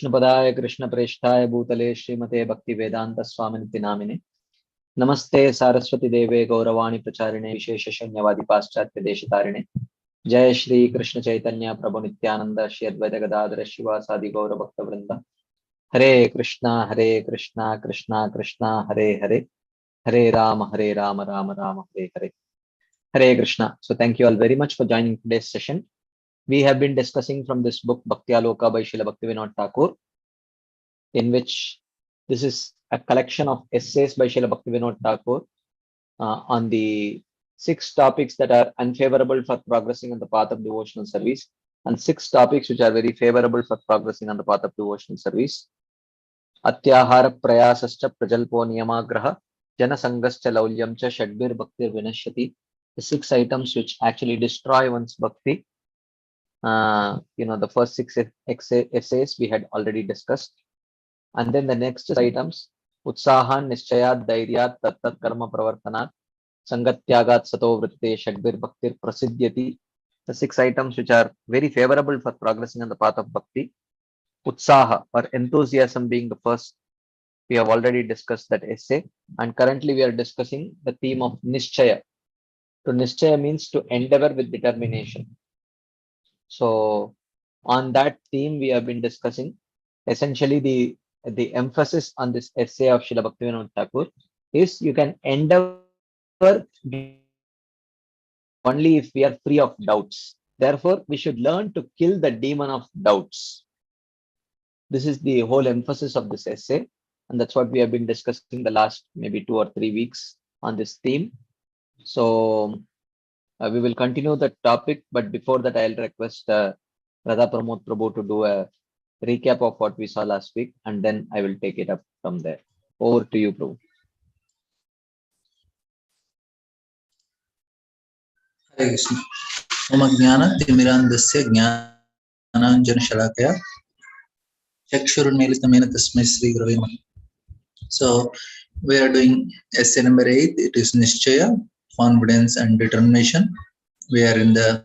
कृष्णपदाय कृष्णप्रेष्ठाय भूतले श्रीमते भक्ति वेदांत स्वामिनिति नामिने नमस्ते सारस्वती देवे गौरवाणी प्रचारिणे विशेष शून्यवादी पाश्चात्य देशतारिणे जय श्री कृष्ण चैतन्य प्रभु नित्यानंद श्री अद्वैत गदाधर शिवासादि गौर भक्त वृंद हरे Krishna Krishna Krishna Hare Hare Hare Ram Ram Ram Hare Hare Hare Krishna. So thank you all very much for joining today's session. We have been discussing from this book Bhakti Aloka by Srila Bhaktivinoda Thakur, in which this is a collection of essays by Srila Bhaktivinoda Thakur on the 6 topics that are unfavorable for progressing on the path of devotional service and 6 topics which are very favorable for progressing on the path of devotional service. Atyahara prayasascha prajalpo niyamagraha janasangascha laulyam cha shadbir bhaktir vinashyati. The 6 items which actually destroy one's bhakti. The first 6 essays we had already discussed. And then the next items, Utsahan Nischayat Dairyat Tattat Karma Pravartanat Sangatyagat Sato Vritte Shadbir Bhaktir Prasidhyati. The 6 items which are very favorable for progressing on the path of bhakti. Utsaha or enthusiasm being the first. We have already discussed that essay, and currently we are discussing the theme of Nischaya. To Nischaya means to endeavor with determination. So on that theme we have been discussing. Essentially the emphasis on this essay of Srila Bhaktivinoda Thakur is you can endeavor only if we are free of doubts. Therefore, we should learn to kill the demon of doubts. This is the whole emphasis of this essay, and that's what we have been discussing the last maybe 2 or 3 weeks on this theme. So we will continue the topic, but before that I'll request Radha Pramod Prabhu to do a recap of what we saw last week, and then I will take it up from there. Over to you, Prabhu. Hare Krishna. Om Ajnana Timirandasya Jnananjana Shalakaya Chakshurunmilitamena Tasmai Sri Gurave Namaha. So we are doing essay number 8. It is Nischaya, confidence and determination. We are in the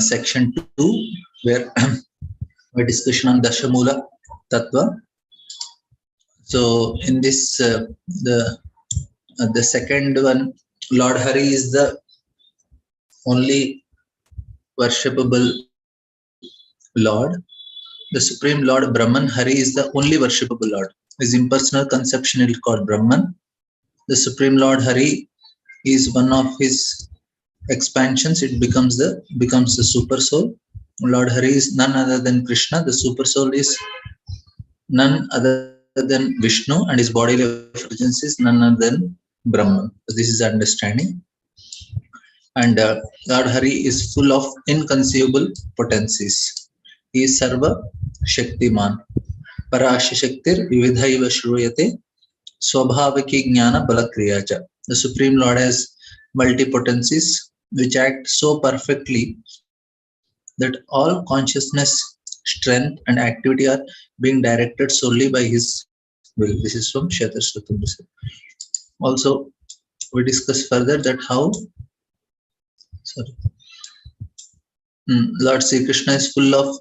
section 2, where we discussion on Dashamula Tattva. So in this the second one, Lord Hari is the only worshipable Lord. The Supreme Lord Brahman. Hari is the only worshipable Lord. His impersonal conception is called Brahman. The Supreme Lord Hari is one of his expansions. It becomes the super soul. Lord Hari is none other than Krishna. The super soul is none other than Vishnu, and his bodily effulgence is none other than Brahman. So this is understanding. And Lord Hari is full of inconceivable potencies. He is Sarva Shaktiman. Parasha Shaktir Vividhaiva Shruyate Swabhavaki Jnana Balakriyacha. The Supreme Lord has multi-potencies which act so perfectly that all consciousness, strength and activity are being directed solely by his will. This is from Kshetra Shrutam. Also, we discuss further that how Lord Sri Krishna is full of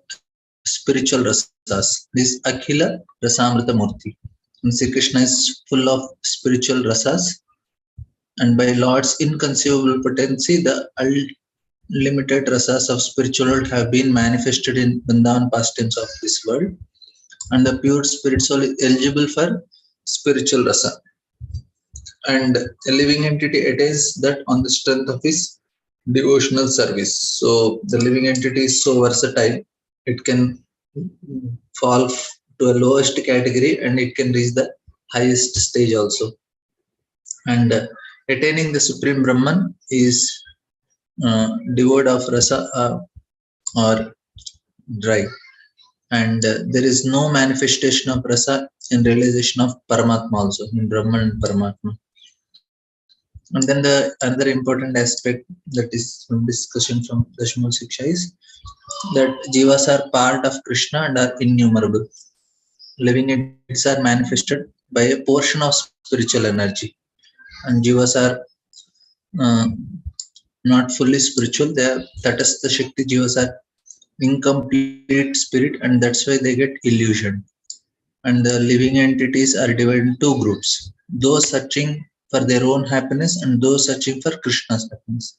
spiritual rasas. This Akhila Rasamrita Murti. And Sri Krishna is full of spiritual rasas, and by Lord's inconceivable potency, the unlimited rasas of spiritual world have been manifested in Vrindavan pastimes of this world, and the pure spirit soul is eligible for spiritual rasa. And a living entity attains that on the strength of his devotional service. So the living entity is so versatile, it can fall to a lowest category and it can reach the highest stage also. And attaining the Supreme Brahman is devoid of rasa or dry. And there is no manifestation of rasa in realization of Paramatma also, in Brahman and Paramatma. And then the another important aspect that is from discussion from Dashmul Siksha is that Jivas are part of Krishna and are innumerable. Living entities are manifested by a portion of spiritual energy, and Jivas are not fully spiritual. They are Tatastha Shakti Jivas are incomplete spirit, and that's why they get illusion. And the living entities are divided into two groups: those searching for their own happiness and those searching for Krishna's happiness.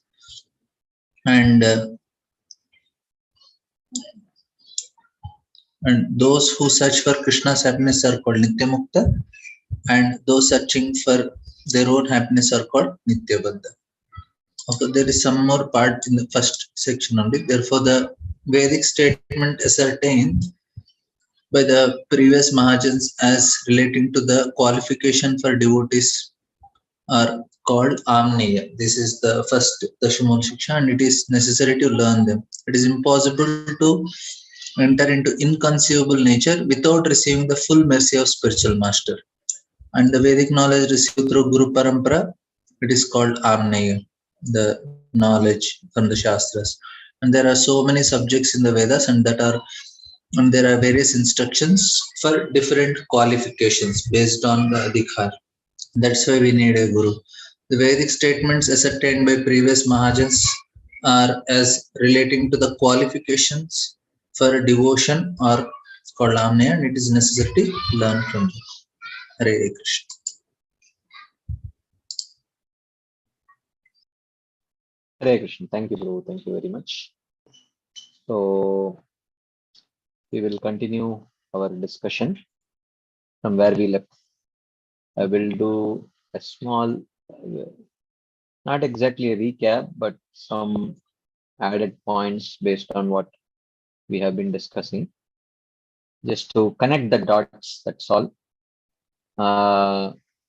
And those who search for Krishna's happiness are called Nityamukta, and those searching for their own happiness are called Nityabadha. Okay, there is some more part in the first section only. Therefore, the Vedic statement ascertained by the previous Mahajans as relating to the qualification for devotees are called Amneya. This is the first Dashamula Shiksha, and it is necessary to learn them. It is impossible to enter into inconceivable nature without receiving the full mercy of spiritual master. And the Vedic knowledge received through Guru Parampara, it is called Amneya, the knowledge from the Shastras. And there are so many subjects in the Vedas, and there are various instructions for different qualifications based on the adhikar. That's why we need a guru. The Vedic statements ascertained by previous Mahajans are as relating to the qualifications for devotion are called Amneya, and it is necessary to learn from them. Hare Krishna. Hare Krishna. Thank you, Prabhu. Thank you very much. So we will continue our discussion from where we left. I will do a small, not exactly a recap, but some added points based on what we have been discussing, just to connect the dots, that's all.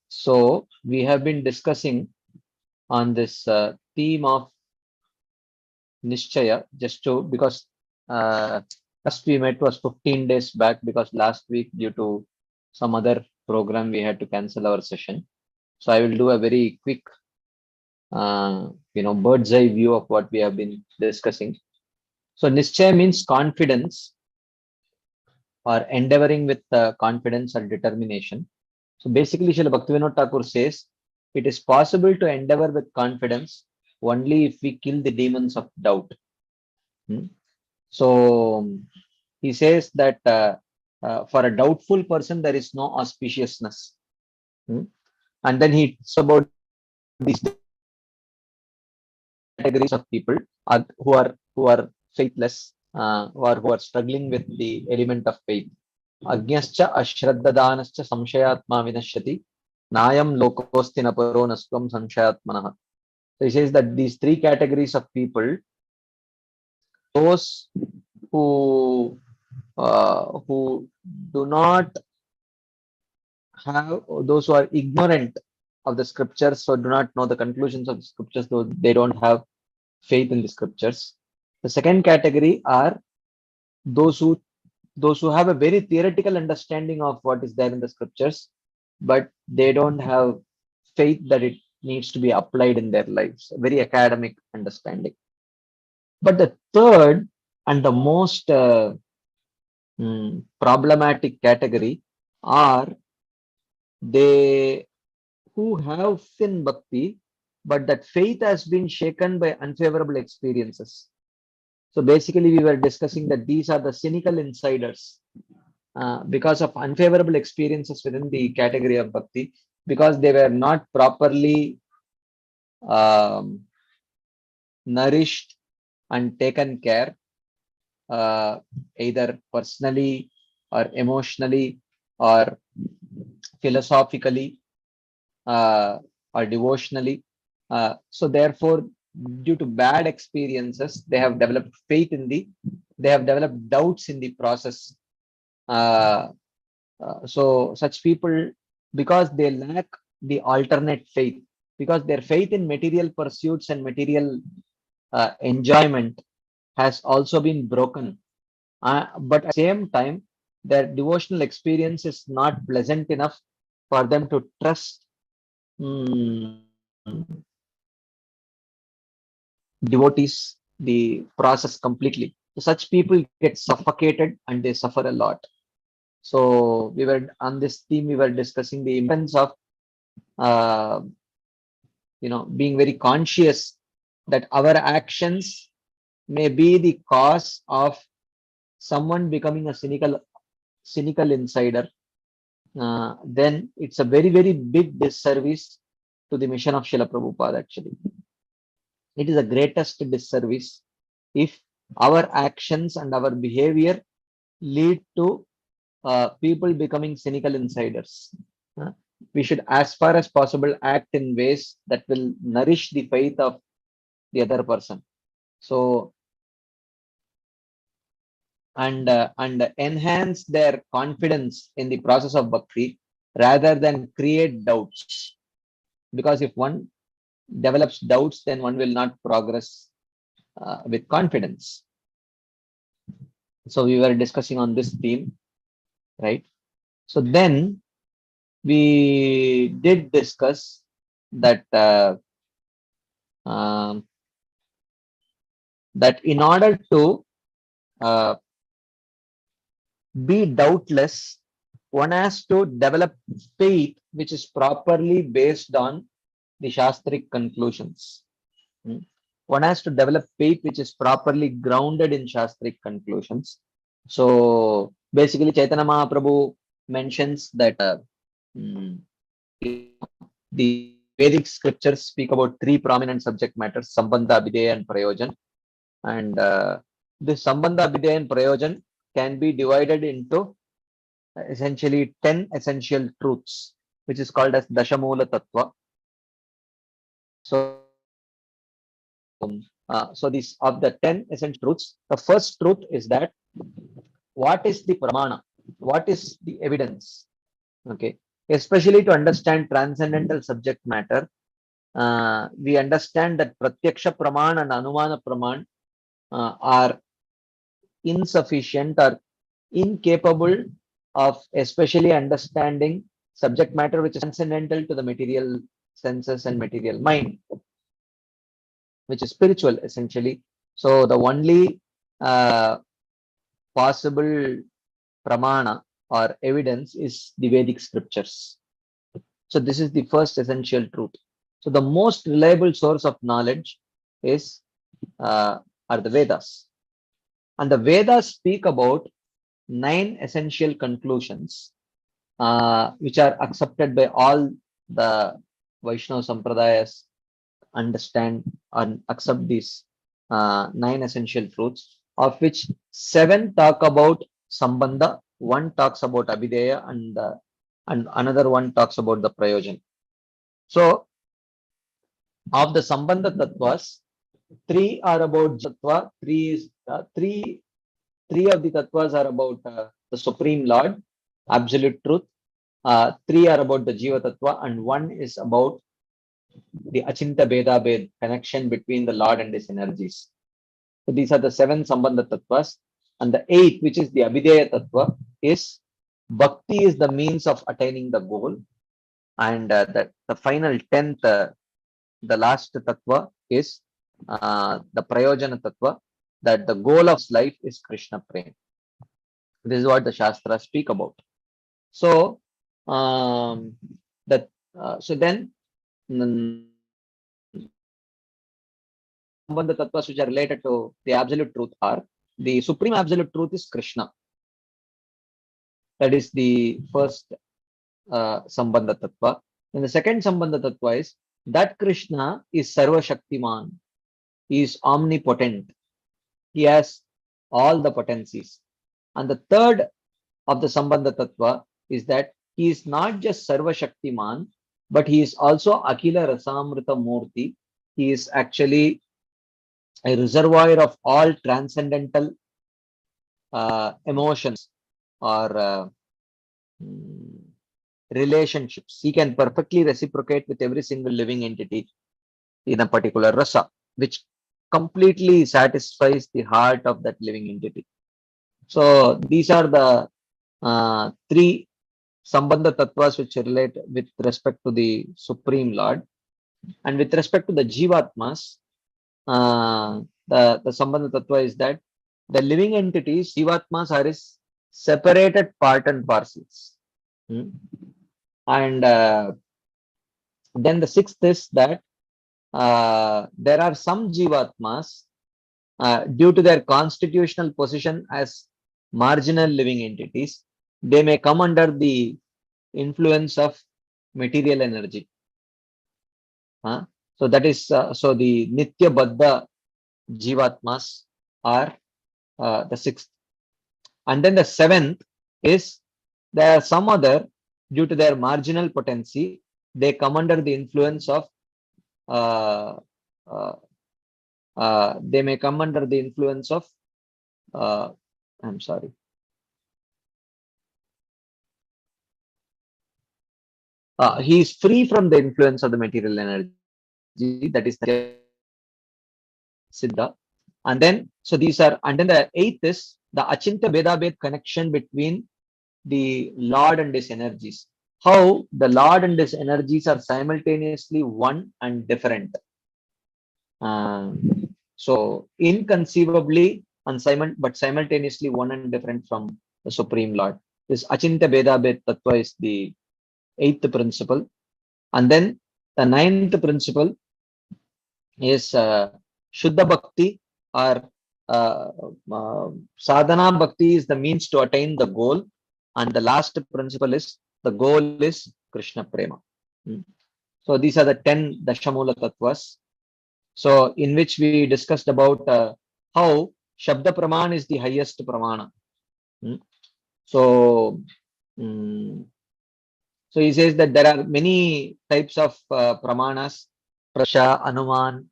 So we have been discussing on this theme of Nishchaya, just to, because last we met was 15 days back, because last week due to some other program we had to cancel our session. So I will do a very quick bird's eye view of what we have been discussing. So Nishchaya means confidence, or endeavoring with confidence or determination. So basically, Srila Bhaktivinoda Thakur says it is possible to endeavor with confidence only if we kill the demons of doubt. So he says that for a doubtful person, there is no auspiciousness. And then he talks about these categories of people who are faithless, or who are struggling with the element of faith. Agyascha ashraddhadanascha samshayatma vinashyati nayam lokosti naparo nasvam samshayatmanah. So he says that these three categories of people, those who do not have, those who are ignorant of the scriptures, so do not know the conclusions of the scriptures, though they don't have faith in the scriptures. The second category are those who have a very theoretical understanding of what is there in the scriptures, but they don't have faith that it needs to be applied in their lives, a very academic understanding. But the third and the most problematic category are they who have in bhakti, but that faith has been shaken by unfavorable experiences. So basically, we were discussing that these are the cynical insiders because of unfavorable experiences within the category of bhakti, because they were not properly nourished and taken care, either personally or emotionally or philosophically or devotionally. So therefore, due to bad experiences, they have developed they have developed doubts in the process. So such people, because they lack the alternate faith, because their faith in material pursuits and material enjoyment has also been broken. But at the same time, their devotional experience is not pleasant enough for them to trust devotees, the process completely. So such people get suffocated and they suffer a lot. So we were on this theme, we were discussing the importance of being very conscious that our actions may be the cause of someone becoming a cynical insider, then it's a very, very big disservice to the mission of Srila Prabhupada actually. It is the greatest disservice if our actions and our behavior lead to people becoming cynical insiders. We should, as far as possible, act in ways that will nourish the faith of the other person. So, and enhance their confidence in the process of bhakti rather than create doubts. Because if one develops doubts, then one will not progress with confidence. So we were discussing on this theme, right? So then we did discuss that that in order to be doubtless, one has to develop faith which is properly based on the Shastric conclusions. One has to develop faith which is properly grounded in Shastric conclusions. So basically, Chaitanya Mahaprabhu mentions that the Vedic scriptures speak about three prominent subject matters: Sambandha, Abhideya, and Prayojan. And this Sambandha, Abhideya, and Prayojan can be divided into essentially 10 essential truths, which is called as Dashamula Tattva. So these of the 10 essential truths, the first truth is that what is the pramana? What is the evidence? Okay, especially to understand transcendental subject matter, we understand that Pratyaksha Praman and Anumana Praman are insufficient or incapable of especially understanding subject matter which is transcendental to the material senses and material mind, which is spiritual essentially. So the only possible pramana or evidence is the Vedic scriptures. So this is the first essential truth. So the most reliable source of knowledge is are the Vedas, and the Vedas speak about 9 essential conclusions, which are accepted by all the Vaishnava Sampradayas, understand and accept these 9 essential truths, of which 7 talk about Sambandha, 1 talks about Abhideya, and another 1 talks about the Prayojan. So, of the Sambandha Tattvas, 3 are about Tattva, 3 of the Tattvas are about the Supreme Lord, Absolute Truth, 3 are about the Jiva Tattva, and 1 is about the Achinta Beda Bed, connection between the Lord and his energies. So these are the 7 Sambandha Tattvas. And the 8th, which is the Abhideya Tattva, is Bhakti is the means of attaining the goal. And the final 10th, the last Tattva is the Prayojana Tattva, that the goal of life is Krishna Prem. This is what the Shastras speak about. So, so then, Sambandha Tattvas which are related to the absolute truth are: the supreme absolute truth is Krishna. That is the first Sambandha Tattva. And the second Sambandha Tattva is that Krishna is Sarva Shaktiman. He is omnipotent. He has all the potencies. And the third of the Sambandha Tattva is that he is not just Sarva Shaktiman, but he is also Akhila Rasamrita Murti. He is actually a reservoir of all transcendental emotions or relationships. He can perfectly reciprocate with every single living entity in a particular rasa, which completely satisfies the heart of that living entity. So these are the 3 Sambandha Tattvas which relate with respect to the Supreme Lord. And with respect to the Jivatmas, the Sambandha Tattva is that the living entities, Jivatmas, are his separated part and parcels. And then the 6th is that there are some Jivatmas, due to their constitutional position as marginal living entities, they may come under the influence of material energy. So that is so the Nitya Baddha Jivatmas are the sixth. And then the seventh is there are some other, due to their marginal potency, they come under the influence of they may come under the influence of I'm sorry. He is free from the influence of the material energy. That is the Siddha. And then, so these are, and then the eighth is the Achinta Vedabhed connection between the Lord and his energies. How the Lord and his energies are simultaneously one and different. So inconceivably but simultaneously one and different from the Supreme Lord. This Achinta Vedabhed Tattva is the eighth principle. And then the ninth principle is Shuddha Bhakti, or Sadhana Bhakti is the means to attain the goal. And the last principle is the goal is Krishna Prema. So these are the 10 Dashamula Tattvas. So in which we discussed about how Shabda Praman is the highest Pramana. So he says that there are many types of Pramanas, Prasha, Anuman,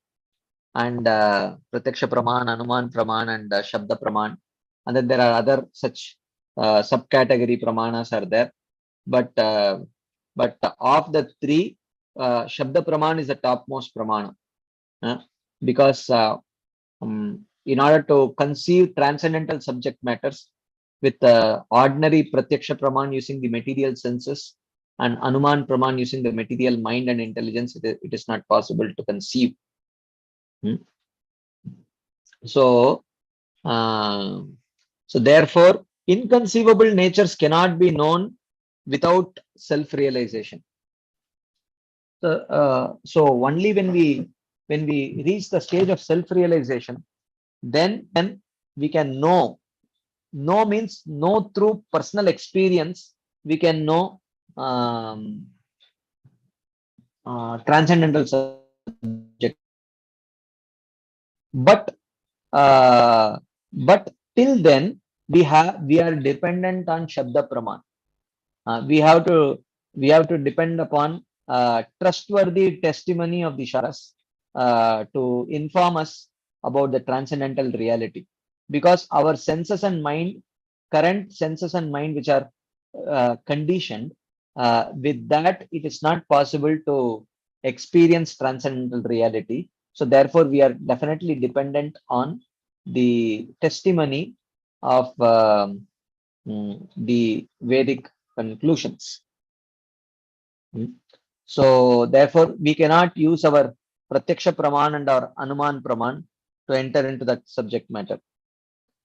and Pratyaksha Praman, Anuman Praman, and Shabda Praman. And then there are other such subcategory Pramanas are there. But of the three, Shabda Praman is the topmost Pramana. Because in order to conceive transcendental subject matters with ordinary Pratyaksha Praman using the material senses and Anuman Praman using the material mind and intelligence, it is not possible to conceive. So therefore, inconceivable natures cannot be known without self-realization. So only when we reach the stage of self-realization, then we can know. Know means know through personal experience. We can know transcendental subject. But till then we are dependent on Shabda Praman. We have to depend upon trustworthy testimony of the Shastras to inform us about the transcendental reality, because our senses and mind, current senses and mind, which are conditioned, with that it is not possible to experience transcendental reality. So therefore we are definitely dependent on the testimony of the Vedic conclusions. So therefore we cannot use our Pratyaksha Praman and our Anuman Praman to enter into that subject matter.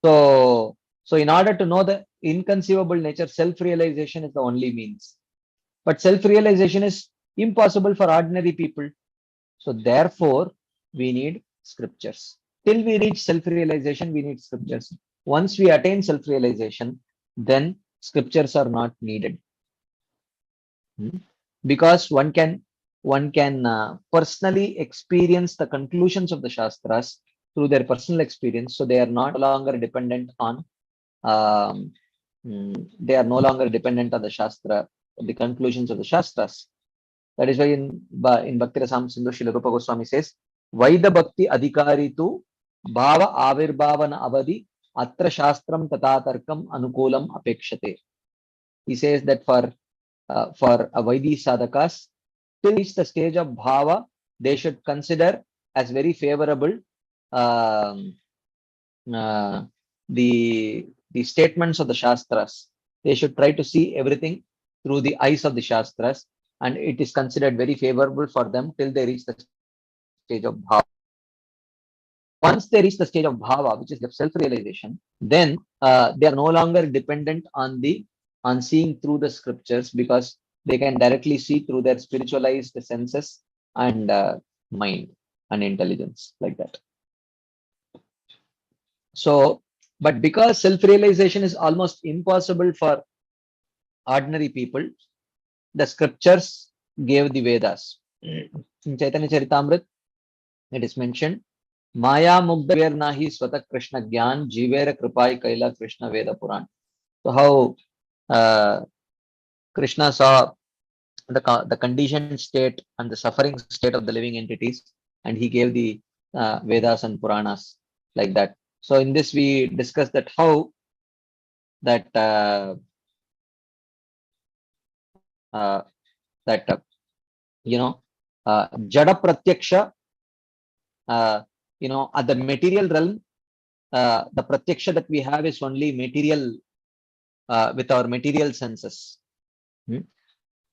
So in order to know the inconceivable nature, self-realization is the only means. But self-realization is impossible for ordinary people. So therefore we need scriptures. Till we reach self-realization, we need scriptures. Once we attain self-realization, then scriptures are not needed. Because one can personally experience the conclusions of the Shastras through their personal experience. So they are no longer dependent on the Shastra, the conclusions of the Shastras. That is why in Bhakti Rasam Sindhu Srila Rupa Goswami says, Vaida Bhakti Adhikari tu Bhava Avirbhavana Avadi Atra Shastram Tatatarkam Anukulam Apekshate. He says that for Vaidhi sadhakas, till reach the stage of bhava, they should consider as very favorable the statements of the Shastras. They should try to see everything through the eyes of the Shastras, and it is considered very favorable for them till they reach the stage of bhava. Once they reach the stage of bhava, which is the self-realization, then they are no longer dependent on seeing through the scriptures, because they can directly see through their spiritualized senses and mind and intelligence, like that. So But because self-realization is almost impossible for ordinary people, the scriptures gave the Vedas. In Chaitanya Charitamrita, it is mentioned, Maya Mugdha Nahi Swata Krishna Gyan Jivera Kripai Kaila Krishna Veda Puran. So how Krishna saw the conditioned state and the suffering state of the living entities, and he gave the Vedas and Puranas like that. So in this we discussed that how that Jada Pratyaksha, at the material realm, the Pratyaksha that we have is only material with our material senses.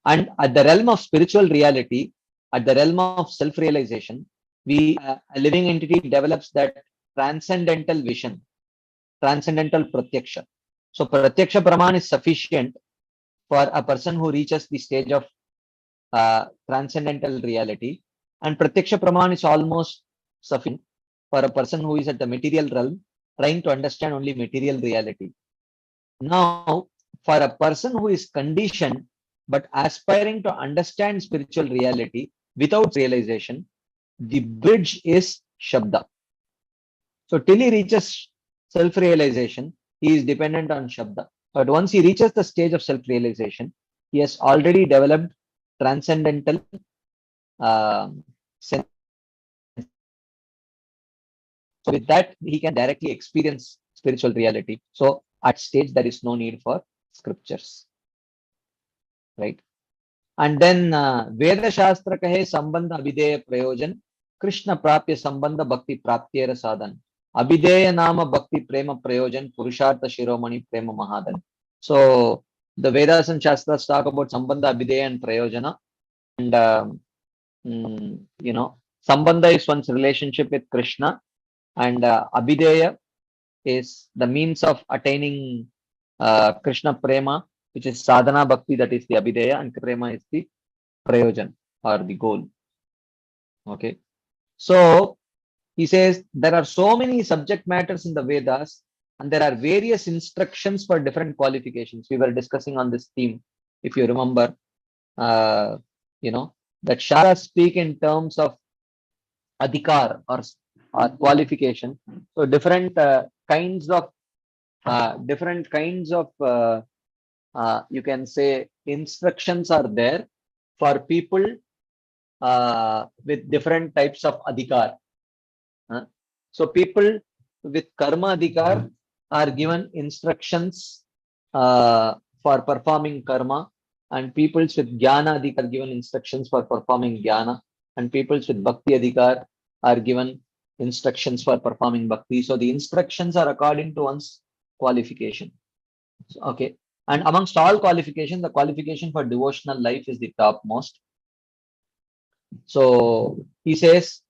And at the realm of spiritual reality, at the realm of self-realization, a living entity develops that transcendental vision, transcendental Pratyaksha. So Pratyaksha Brahman is sufficient for a person who reaches the stage of transcendental reality, and Pratyaksha Praman is almost sufficient for a person who is at the material realm trying to understand only material reality. Now, for a person who is conditioned but aspiring to understand spiritual reality without realization, the bridge is Shabda. So till he reaches self-realization, he is dependent on Shabda. But once he reaches the stage of self-realization, he has already developed transcendental sense. So with that, he can directly experience spiritual reality. So at stage, there is no need for scriptures, right? And then Veda Shastra kahe sambandha abhideya prayojan Krishna prapya sambandha bhakti praptyera sadhan abhideya nama bhakti prema prayojan purushartha shiromani prema mahadan. So the Vedas and Shastras talk about sambandha abhideya and prayojana, and sambandha is one's relationship with Krishna, and abhideya is the means of attaining Krishna prema, which is sadhana bhakti, that is the abhideya, and prema is the prayojan or the goal. Okay, so he says there are so many subject matters in the Vedas, and there are various instructions for different qualifications. We were discussing on this theme, if you remember, that Shastras speak in terms of adhikar or qualification. So different kinds of you can say instructions are there for people with different types of adhikar. So people with karma adhikar are given instructions for performing karma, and peoples with jnana adhikar are given instructions for performing jnana, and peoples with bhakti adhikar are given instructions for performing bhakti. So the instructions are according to one's qualification. Okay, and amongst all qualifications, the qualification for devotional life is the topmost. So he says,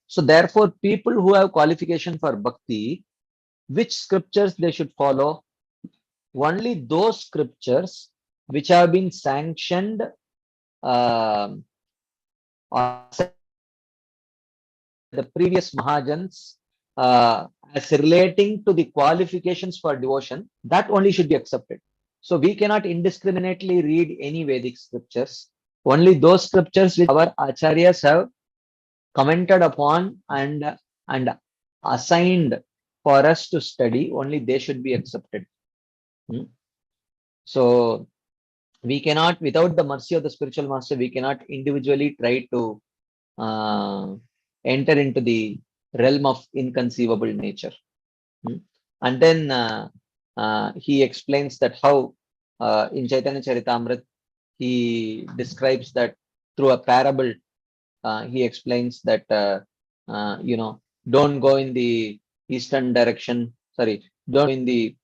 so therefore, people who have qualification for bhakti, which scriptures they should follow? Only those scriptures which have been sanctioned or the previous Mahajans as relating to the qualifications for devotion, that only should be accepted. So we cannot indiscriminately read any Vedic scriptures. Only those scriptures which our acharyas have commented upon and assigned for us to study, only they should be accepted. So we cannot, without the mercy of the spiritual master, we cannot individually try to enter into the realm of inconceivable nature. And then he explains that how in Chaitanya Charitamrita he describes that through a parable. He explains that don't go in the eastern direction, don't go in the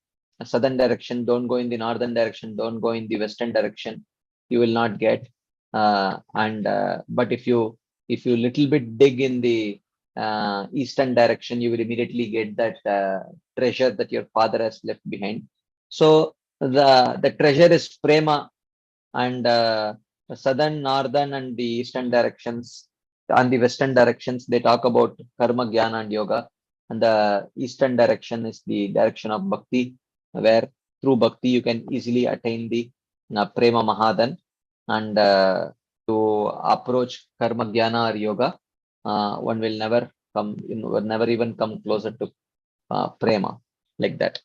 southern direction, don't go in the northern direction, don't go in the western direction, you will not get. But if you little bit dig in the eastern direction, you will immediately get that treasure that your father has left behind. So the treasure is prema, and the southern, northern, and the eastern directions, and the western directions, they talk about karma, jnana, and yoga. and the eastern direction is the direction of Bhakti, where through Bhakti you can easily attain the Prema Mahadan, and to approach Karma Jnana or Yoga, one will never even come closer to Prema, like that.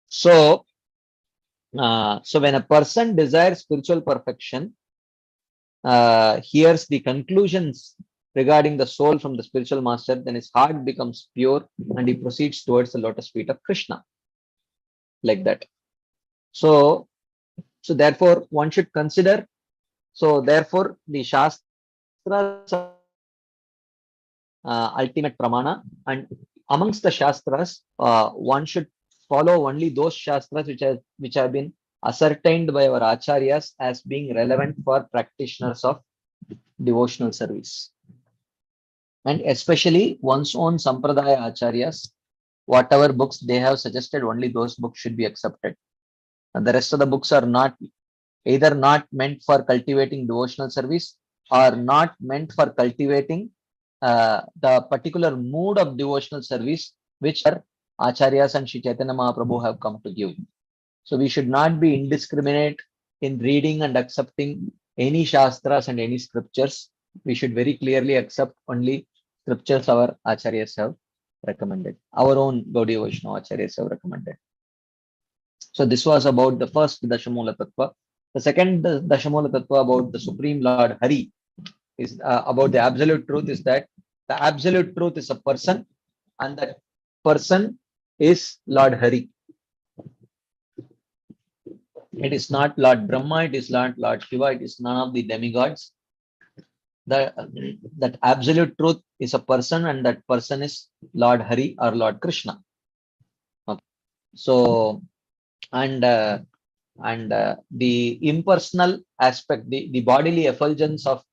So, so when a person desires spiritual perfection, hears the conclusions regarding the soul from the spiritual master, then his heart becomes pure and he proceeds towards the lotus feet of Krishna, like that. So therefore one should consider, so therefore the Shastras ultimate pramana, and amongst the Shastras, one should follow only those Shastras which have been ascertained by our Acharyas as being relevant for practitioners of devotional service. And especially one's own Sampradaya Acharyas, whatever books they have suggested, only those books should be accepted. And the rest of the books are either not meant for cultivating devotional service or not meant for cultivating the particular mood of devotional service which our Acharyas and Sri Chaitanya Mahaprabhu have come to give. So we should not be indiscriminate in reading and accepting any Shastras and any scriptures. We should very clearly accept only scriptures our Acharyas have recommended, our own Gaudiya Vaishnava Acharyas have recommended. So this was about the first Dashamula Tattva. The second Dashamula Tattva about the Supreme Lord Hari is about the absolute truth, is that the absolute truth is a person, and that person is Lord Hari. It is not Lord Brahma, it is not Lord Shiva, it is none of the demigods. That absolute truth is a person, and that person is Lord Hari or Lord Krishna. Okay. So, and the impersonal aspect, the bodily effulgence of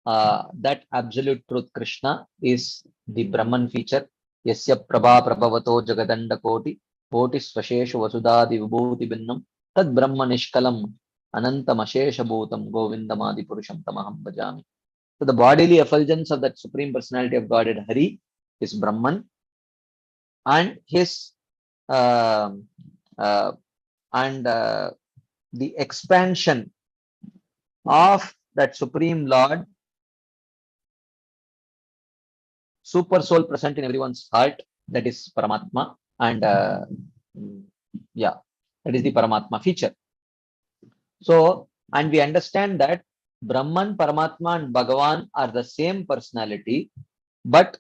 that absolute truth Krishna is the Brahman feature. Yasya prabha prabhavato jagadanda koti svasheshu vasudadi vibhuti binnam tad brahma nishkalam anantam ashesha bhutam govindamadi purusham tamaham bhajami. So the bodily effulgence of that Supreme Personality of Godhead Hari is Brahman, and his the expansion of that Supreme Lord, super soul present in everyone's heart, that is Paramatma, and yeah, that is the Paramatma feature. So, and we understand that Brahman, Paramatma and Bhagavan are the same personality, but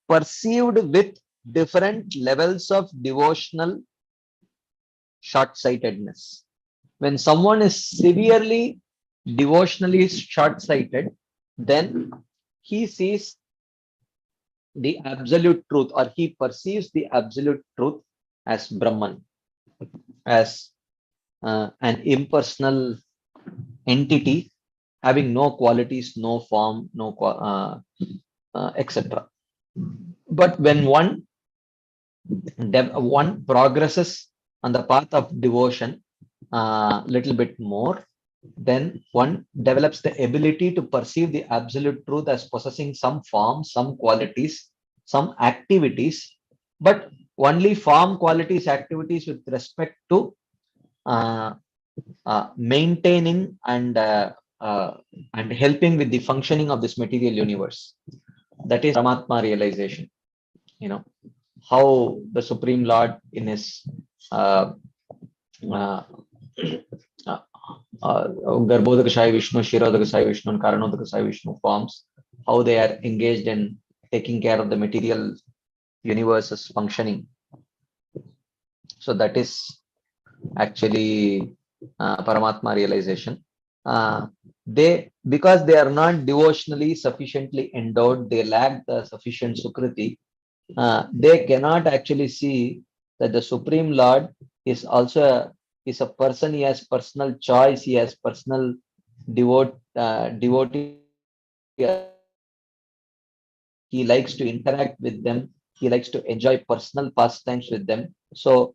perceived with different levels of devotional short-sightedness. When someone is severely devotionally short-sighted, then he sees the absolute truth, or he perceives the absolute truth as Brahman, as an impersonal entity having no qualities, no form, no etc. But when one progresses on the path of devotion little bit more, then one develops the ability to perceive the absolute truth as possessing some form, some qualities, some activities, but only form, qualities, activities with respect to maintaining and helping with the functioning of this material universe. That is Paramatma realization. You know, how the Supreme Lord in his Garbhodaka Sai Vishnu, Shirodaka Sai Vishnu, and Karanodaka Sai Vishnu forms, how they are engaged in taking care of the material universe's functioning. So that is actually Paramatma realization. Because they are not devotionally sufficiently endowed, they lack the sufficient Sukriti, they cannot actually see that the Supreme Lord is also a person. He has personal choice, he has personal devotee. He likes to interact with them, he likes to enjoy personal pastimes with them. So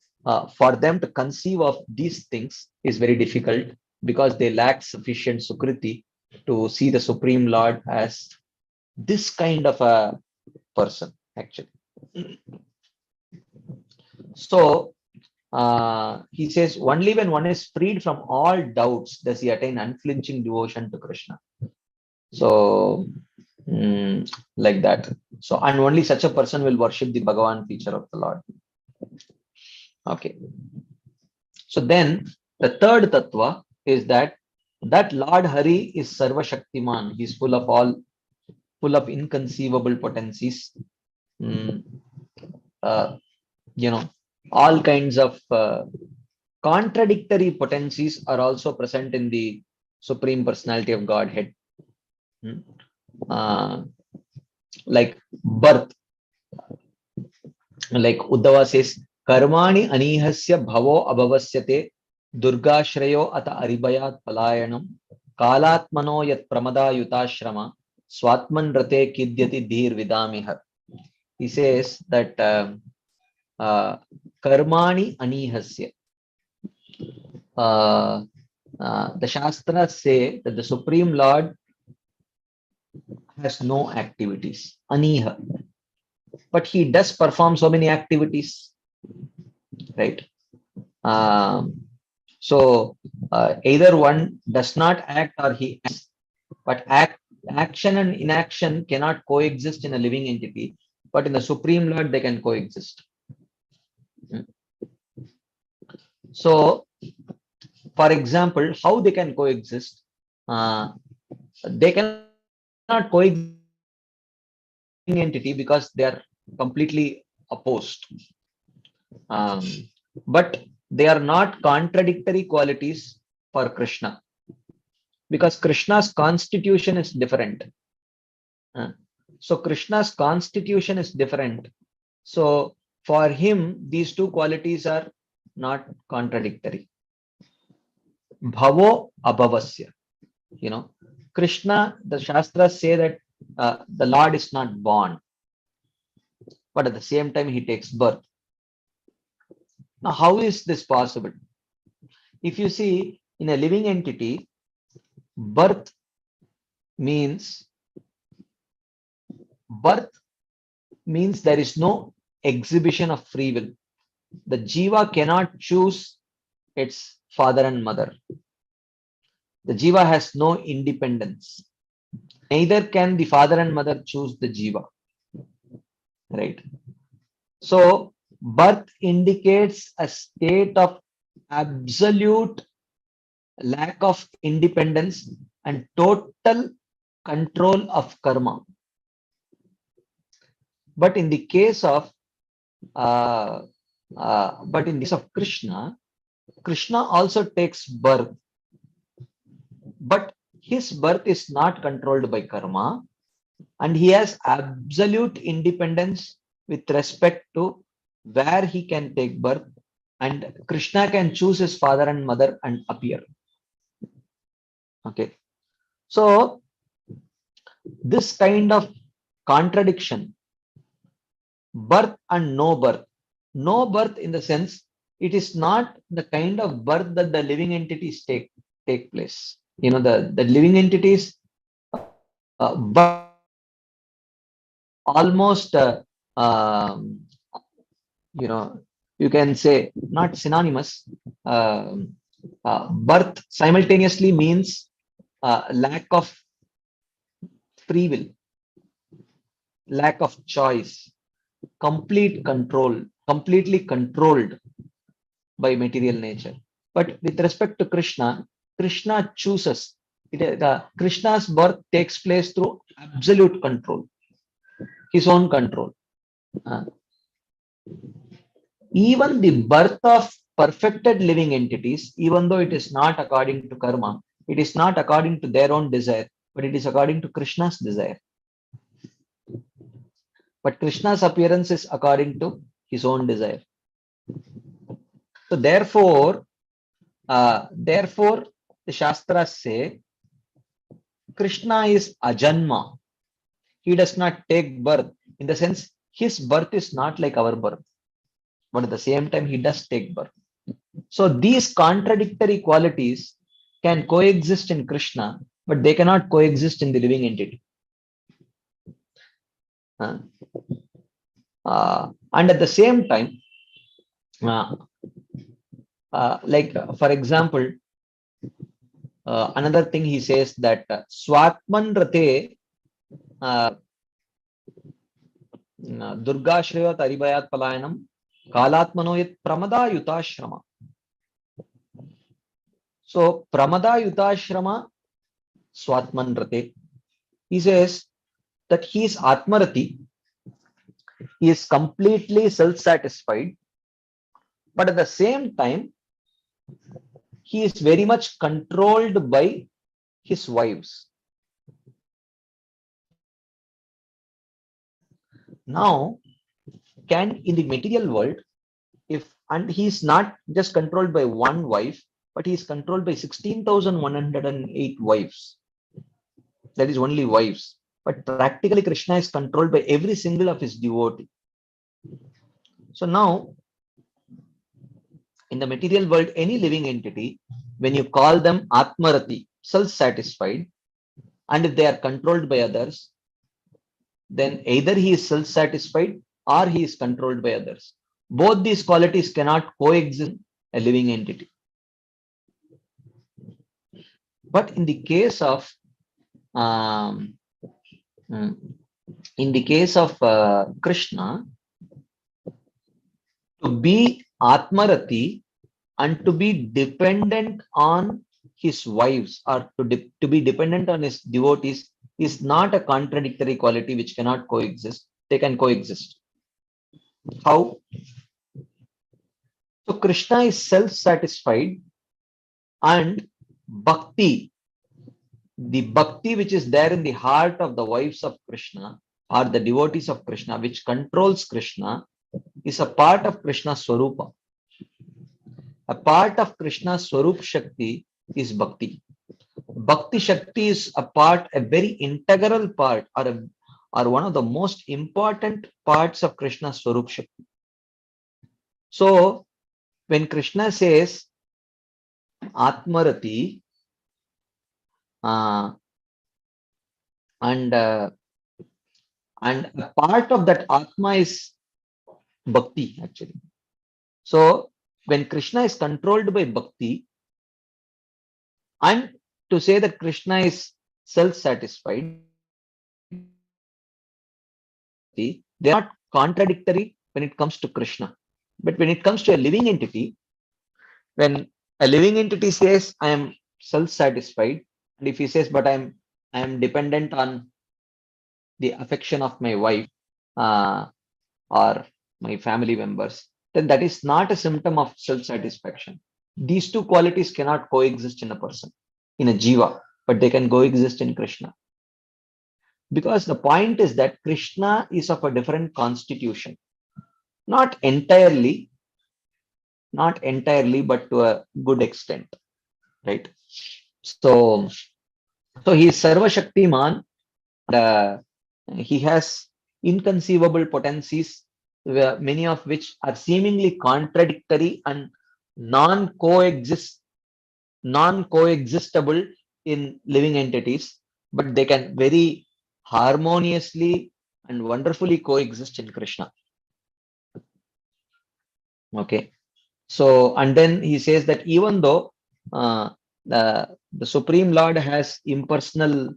for them to conceive of these things is very difficult, because they lack sufficient Sukriti to see the Supreme Lord as this kind of a person. actually. So he says, only when one is freed from all doubts does he attain unflinching devotion to Krishna. So, like that. So, and only such a person will worship the Bhagavan feature of the Lord. Okay. So then the third tattva is that Lord Hari is Sarva Shaktiman. He's full of inconceivable potencies. All kinds of contradictory potencies are also present in the Supreme Personality of Godhead. Like birth, like Uddhava says, Karmani anihasya bhavo abhavasyate durgashrayo ata aribayat palayanam kalatmano yat pramada yutashrama swatman rate kidyati dhir vidamihar. He says that karmani anihasya. The Shastras say that the Supreme Lord has no activities, aniha, but he does perform so many activities, right? So either one does not act or he acts, but action and inaction cannot coexist in a living entity, but in the Supreme Lord they can coexist. So, for example, how they can coexist? They cannot coexist in entity because they are completely opposed. But they are not contradictory qualities for Krishna, because Krishna's constitution is different. So Krishna's constitution is different. So for him, these two qualities are not contradictory. Bhavo abhavasya. Krishna, the Shastras say that the Lord is not born, but at the same time he takes birth. Now, how is this possible? If you see, in a living entity, birth means there is no exhibition of free will. The Jiva cannot choose its father and mother. The Jiva has no independence. Neither can the father and mother choose the Jiva. Right? So, birth indicates a state of absolute lack of independence and total control of karma. But in the case of Krishna, Krishna also takes birth, but his birth is not controlled by karma, and he has absolute independence with respect to where he can take birth, and Krishna can choose his father and mother and appear. Okay, so this kind of contradiction, birth and no birth in the sense, it is not the kind of birth that the living entities take place. The living entities birth almost you can say not synonymous. Birth simultaneously means lack of free will, lack of choice, complete control, completely controlled by material nature. But with respect to Krishna, Krishna chooses. Krishna's birth takes place through absolute control, his own control. Even the birth of perfected living entities, even though it is not according to karma, it is not according to their own desire, but it is according to Krishna's desire. But Krishna's appearance is according to his own desire. So therefore, the Shastras say Krishna is ajanma. He does not take birth, in the sense his birth is not like our birth, but at the same time he does take birth. So these contradictory qualities can coexist in Krishna, but they cannot coexist in the living entity. And at the same time, for example, another thing he says that Swatman Rate Durgashrayat Aribayat Palayanam Kalatmano Yat Pramada Yutashrama. So Pramada Yutashrama Swatman Rate. He says that he is Atmarati, he is completely self-satisfied, but at the same time, he is very much controlled by his wives. Now, in the material world, and he is not just controlled by one wife, but he is controlled by 16,108 wives. That is only wives. But practically, Krishna is controlled by every single of his devotee. So now, in the material world, any living entity, when you call them Atmarati, self-satisfied, and if they are controlled by others, then either he is self-satisfied or he is controlled by others. Both these qualities cannot coexist in a living entity. But in the case of Krishna, to be Atmarati and to be dependent on his wives or to be dependent on his devotees is not a contradictory quality which cannot coexist. They can coexist. How? So Krishna is self-satisfied, and Bhakti, the Bhakti which is there in the heart of the wives of Krishna or the devotees of Krishna, which controls Krishna, is a part of Krishna's Swarupa. A part of Krishna's Swarup Shakti is Bhakti. Bhakti Shakti is a very integral part, or one of the most important parts of Krishna's Swarup Shakti. So, when Krishna says Atmarati, and a part of that Atma is Bhakti, actually. So, when Krishna is controlled by Bhakti, and to say that Krishna is self-satisfied, they are not contradictory when it comes to Krishna. But when it comes to a living entity, when a living entity says, I am self-satisfied, and if he says, but I am dependent on the affection of my wife or my family members, then that is not a symptom of self-satisfaction. These two qualities cannot coexist in a person, in a jiva, but they can coexist in Krishna. Because the point is that Krishna is of a different constitution. Not entirely, but to a good extent, right? So he is Sarva Shaktiman. He has inconceivable potencies, many of which are seemingly contradictory and non-coexistable in living entities, but they can very harmoniously and wonderfully coexist in Krishna. Okay. So, and then he says that even though the Supreme Lord has impersonal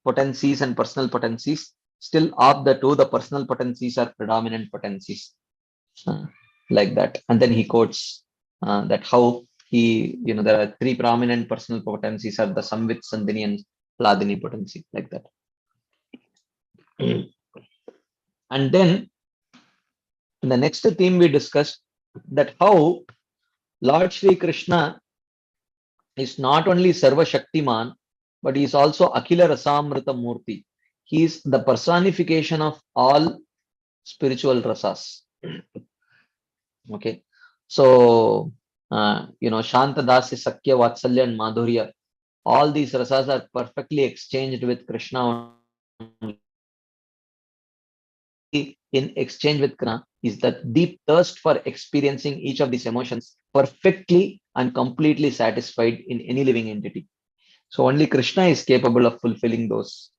potencies and personal potencies, still of the two, the personal potencies are predominant potencies, like that. And then he quotes that how there are three prominent personal potencies are the Samvit, Sandhini, and Hladini potency, like that. And then the next theme we discussed that how Lord Shri Krishna is not only Sarva Shaktiman, but he is also Akhila Rasamrita Murti. He is the personification of all spiritual rasas. Okay. So, Shanta Dasi, Sakya, Vatsalya, and Madhurya, all these rasas are perfectly exchanged with Krishna. In exchange with Krishna is that deep thirst for experiencing each of these emotions perfectly and completely satisfied in any living entity. So only Krishna is capable of fulfilling those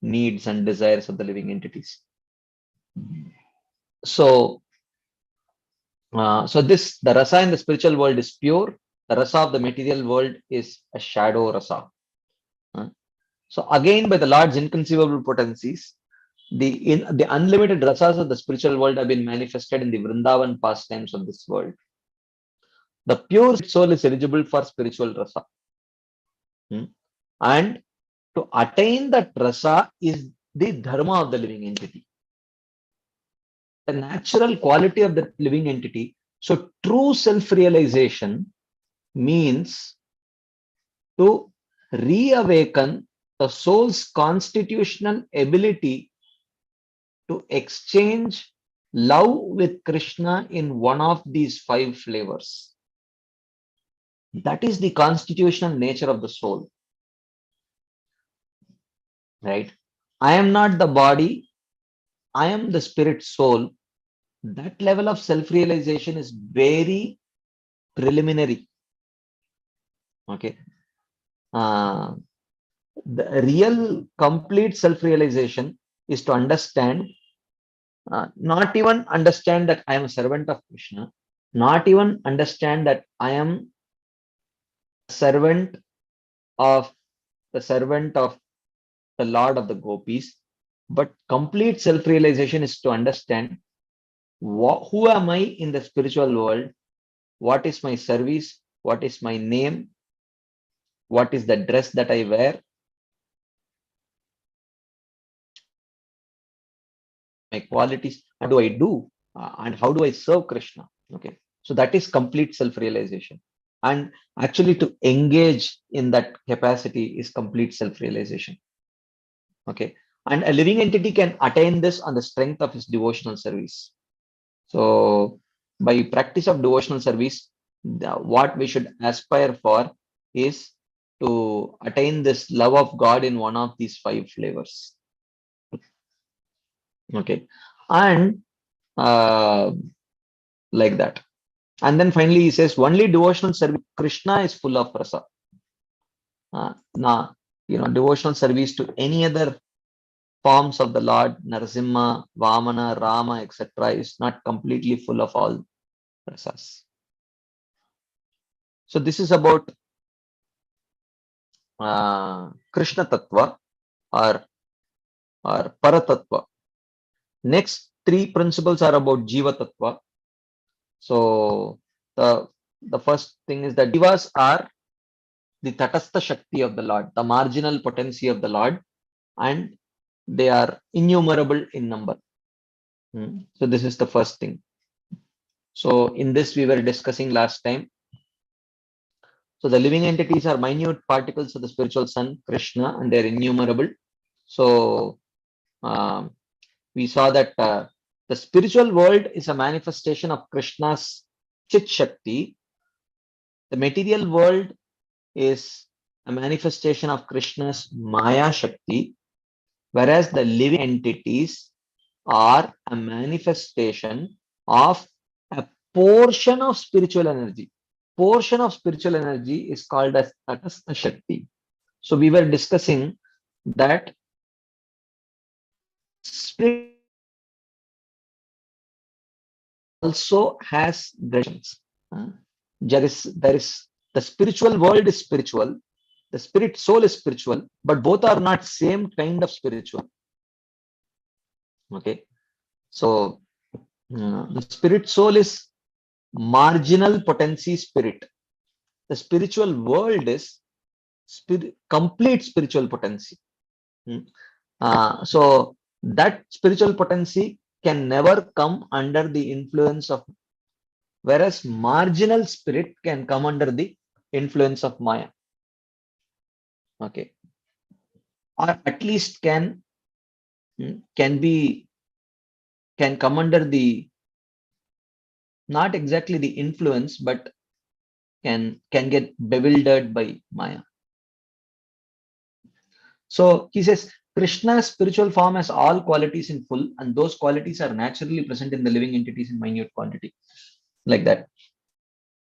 needs and desires of the living entities. So, the rasa in the spiritual world is pure. The rasa of the material world is a shadow rasa. So again, by the Lord's inconceivable potencies, the unlimited rasas of the spiritual world have been manifested in the Vrindavan pastimes of this world. The pure soul is eligible for spiritual rasa. And to attain that rasa is the dharma of the living entity, the natural quality of the living entity. So true self-realization means to reawaken the soul's constitutional ability to exchange love with Krishna in one of these 5 flavors. That is the constitutional nature of the soul. Right? I am not the body, I am the spirit soul. That level of self-realization is very preliminary. Okay. The real complete self-realization is to understand, not even understand that I am a servant of Krishna, not even understand that I am servant of the Lord of the Gopis, but complete self-realization is to understand who am I in the spiritual world, what is my service, what is my name, what is the dress that I wear, my qualities, what do I do, and how do I serve Krishna. Okay, so that is complete self-realization, and actually to engage in that capacity is complete self-realization. Okay, and a living entity can attain this on the strength of his devotional service. So by practice of devotional service, what we should aspire for is to attain this love of God in one of these 5 flavors. Okay, and like that. And then finally he says only devotional service Krishna is full of rasa. Now, devotional service to any other forms of the Lord, Narasimha, Vamana, Rama, etc., is not completely full of all rasas. So this is about Krishna Tattva or Paratattva. Next 3 principles are about Jiva Tattva. So the first thing is that Jivas are the Tatastha Shakti of the Lord, the marginal potency of the Lord, and they are innumerable in number. So this is the first thing. So in this we were discussing last time. So the living entities are minute particles of the spiritual sun, Krishna, and they're innumerable. So we saw that the spiritual world is a manifestation of Krishna's Chit Shakti. The material world is a manifestation of Krishna's Maya Shakti, whereas the living entities are a manifestation of a portion of spiritual energy. Portion of spiritual energy is called as Tatastha Shakti. So we were discussing that spirit also has gradations. There is the spiritual world is spiritual, the spirit soul is spiritual, but both are not same kind of spiritual. Okay, so the spirit soul is marginal potency spirit. The spiritual world is complete spiritual potency. So that spiritual potency can never come under the influence of, whereas marginal spirit can come under the influence of Maya. Okay, or at least can come under the, not exactly the influence, but can get bewildered by Maya. So he says Krishna's spiritual form has all qualities in full, and those qualities are naturally present in the living entities in minute quantity, like that.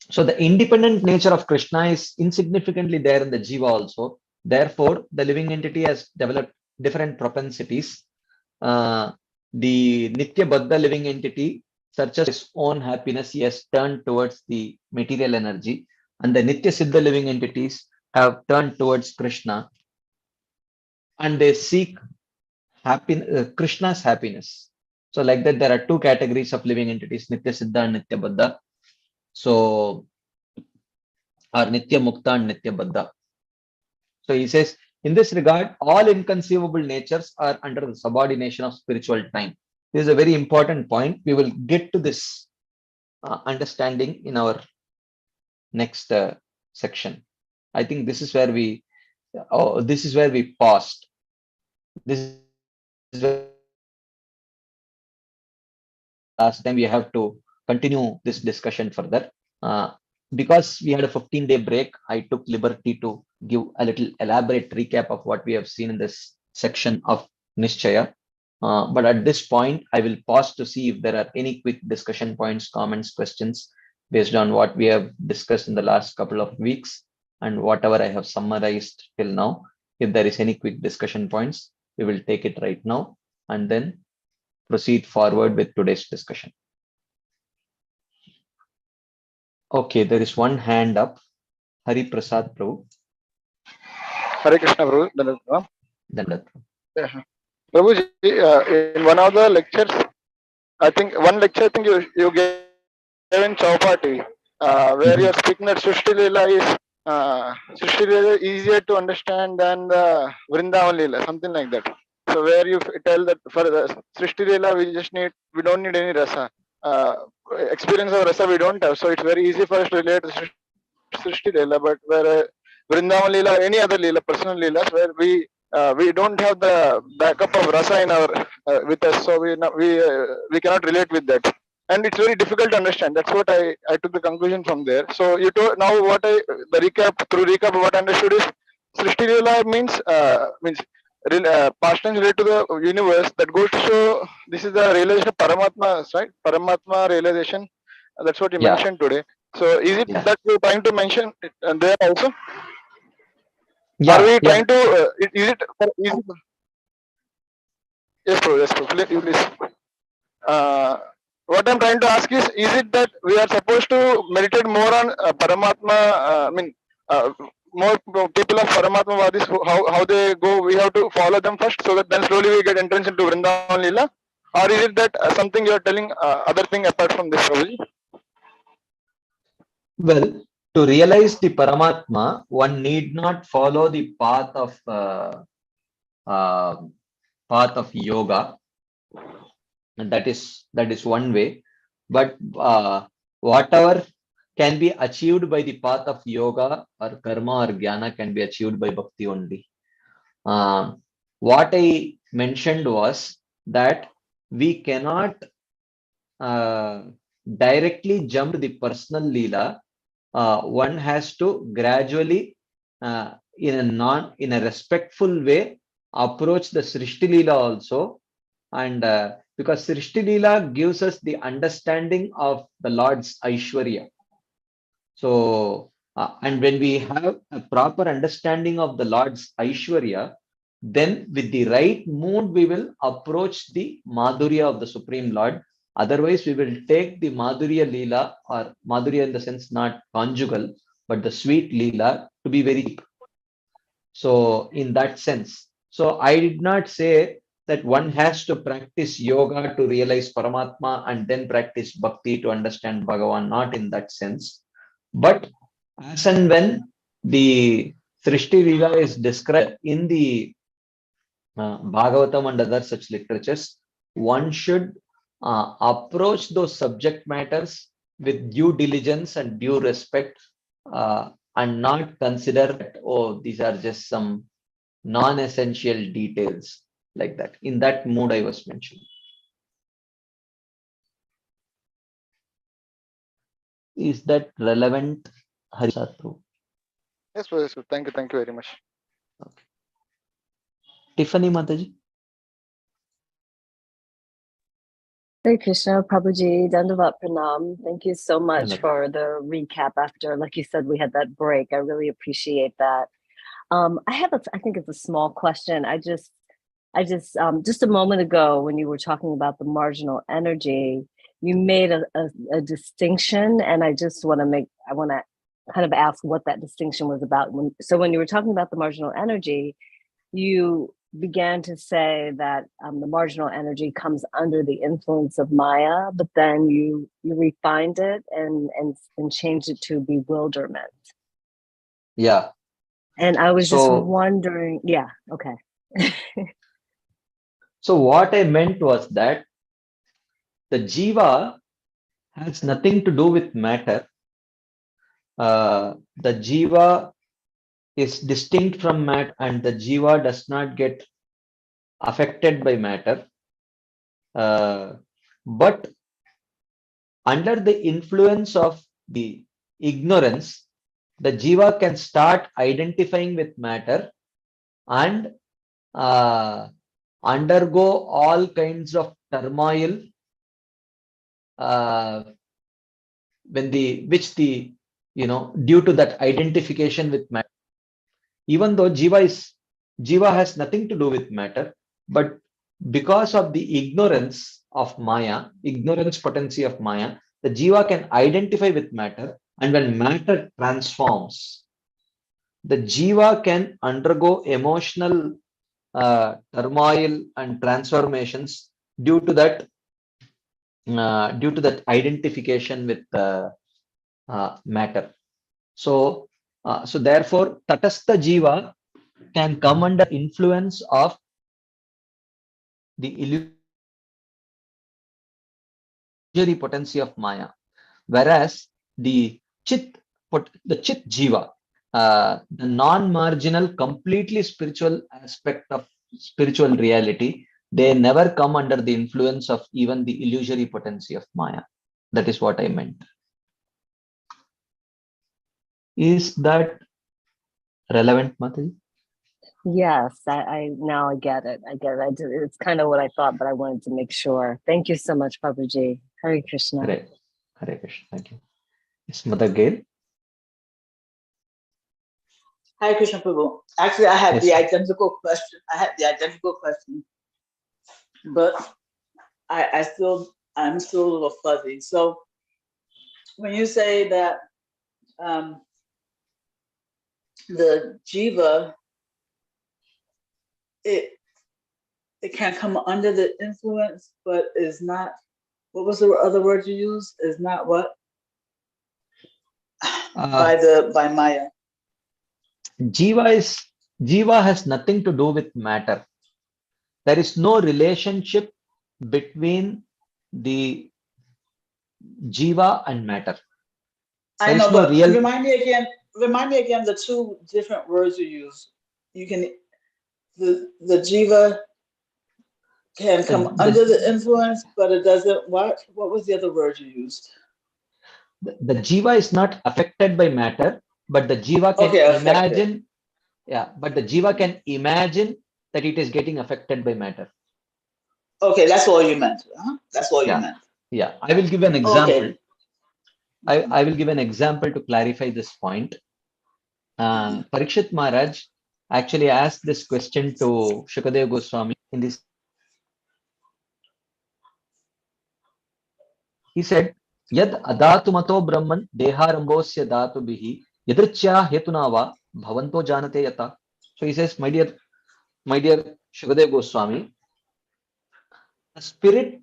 So the independent nature of Krishna is insignificantly there in the Jiva also. Therefore, the living entity has developed different propensities the Nitya Baddha living entity searches his own happiness. He has turned towards the material energy, and the Nitya Siddha living entities have turned towards Krishna, and they seek Krishna's happiness. So, like that, there are two categories of living entities: Nitya Siddha and Nitya Baddha. So, or Nitya Mukta and Nitya Baddha. So he says, in this regard, all inconceivable natures are under the subordination of spiritual time. This is a very important point. We will get to this understanding in our next section. I think this is where we paused. This is where last time we have to continue this discussion further. Because we had a 15-day break, I took liberty to give a little elaborate recap of what we have seen in this section of Nishchaya. But at this point, I will pause to see if there are any quick discussion points, comments, questions based on what we have discussed in the last couple of weeks and whatever I have summarized till now. If there is any quick discussion points, we will take it right now and then proceed forward with today's discussion. Okay, there is one hand up. Hari Prasad Prabhu. Hare Krishna Prabhu. Dandat. Prabhuji, in one of the lectures, I think you gave in Chowpati, where you are speaking that Srishti Leela is easier to understand than the Vrindavan Leela, something like that. So where you tell that for the Srishti Leela, we don't need any rasa. Experience of rasa we don't have, so it's very easy for us to relate to Srishti Leela, but where Vrindavan Leela or any other Leela, personal Leelas, where we don't have the backup of rasa in our with us, so we cannot relate with that, and it's very difficult to understand. That's what I took the conclusion from there. So you told now what recap what I understood is Srishti Leela means past tense related to the universe. That goes to show this is the realization of Paramatma, right? Paramatma realization. That's what you mentioned today. So is it that you're trying to mention there also? Are we trying to? Is it? Yes, bro. Yes, bro. Please. What I'm trying to ask is it that we are supposed to meditate more on Paramatma? More people of Paramatma Vadis, how they go, we have to follow them first, so that then slowly we get entrance into Vrindavan Leela? Or is it that something you are telling other thing apart from this, Prabhuji? Well, to realize the Paramatma, one need not follow the path of yoga, and that is one way. But whatever can be achieved by the path of yoga or karma or jnana can be achieved by bhakti only. What I mentioned was that we cannot directly jump to the personal leela. One has to gradually, in a respectful way, approach the Srishti Leela also, and because Srishti Leela gives us the understanding of the Lord's Aishwarya. So, and when we have a proper understanding of the Lord's Aishwarya, then with the right mood, we will approach the Madhurya of the Supreme Lord. Otherwise, we will take the Madhurya Leela, or Madhurya in the sense not conjugal, but the sweet Leela, to be very deep. So, in that sense, so I did not say that one has to practice yoga to realize Paramatma and then practice bhakti to understand Bhagavan, not in that sense. But as and when the Srishti Leela is described in the Bhagavatam and other such literatures, one should approach those subject matters with due diligence and due respect, and not consider that, oh, these are just some non-essential details like that. In that mood I was mentioning. Is that relevant, Harisatru? Yes, sir. Thank you very much. Okay. Tiffany Mataji. Hare Krishna, Prabhuji, Dandavat Pranam. Thank you so much for the recap after, like you said, we had that break. I really appreciate that. I think it's a small question. I just a moment ago when you were talking about the marginal energy, you made a distinction, and I want to kind of ask what that distinction was about. When you were talking about the marginal energy, you began to say that the marginal energy comes under the influence of Maya, but then you refined it and changed it to bewilderment. Yeah. And I was just So, wondering, yeah, okay. so what I meant was that the jiva has nothing to do with matter. The jiva is distinct from matter, and the jiva does not get affected by matter. But under the influence of the ignorance, the jiva can start identifying with matter and undergo all kinds of turmoil due to that identification with matter. Even though jiva has nothing to do with matter, but because of the ignorance of Maya, ignorance potency of Maya, the jiva can identify with matter, and when matter transforms, the jiva can undergo emotional turmoil and transformations due to that identification with matter. So therefore, tatastha jiva can come under influence of the illusory potency of Maya, whereas the Chit jiva, the non-marginal, completely spiritual aspect of spiritual reality, they never come under the influence of even the illusory potency of Maya. That is what I meant. Is that relevant, Mataji? Yes, I now I get it. It's kind of what I thought, but I wanted to make sure. Thank you so much, Prabhuji. Hare Krishna. Hare Krishna. Thank you. Yes, Mother Gail. Hare Krishna Prabhu. Actually, I had Yes. the identical question. But I'm still a little fuzzy. So when you say that the jiva, it can come under the influence, but is not. What was the other word you used? Is not what by Maya. Jiva has nothing to do with matter. There is no relationship between the jiva and matter. I know, but remind me again the two different words you use. You can the jiva can come under the influence, but it doesn't. What was the other word you used? The jiva is not affected by matter, but the jiva can imagine. Yeah, but the jiva can imagine that it is getting affected by matter. Okay, that's all you meant. Huh? That's all you meant. Yeah, I will give an example. Okay. I will give an example to clarify this point. Parikshit Maharaj actually asked this question to Shukadev Goswami in this. He said, Yad adatu mato brahman deharambosya datu bihi yadrichya hetunava bhavanto janate yata. So he says, my dear Shukadev Goswami, the spirit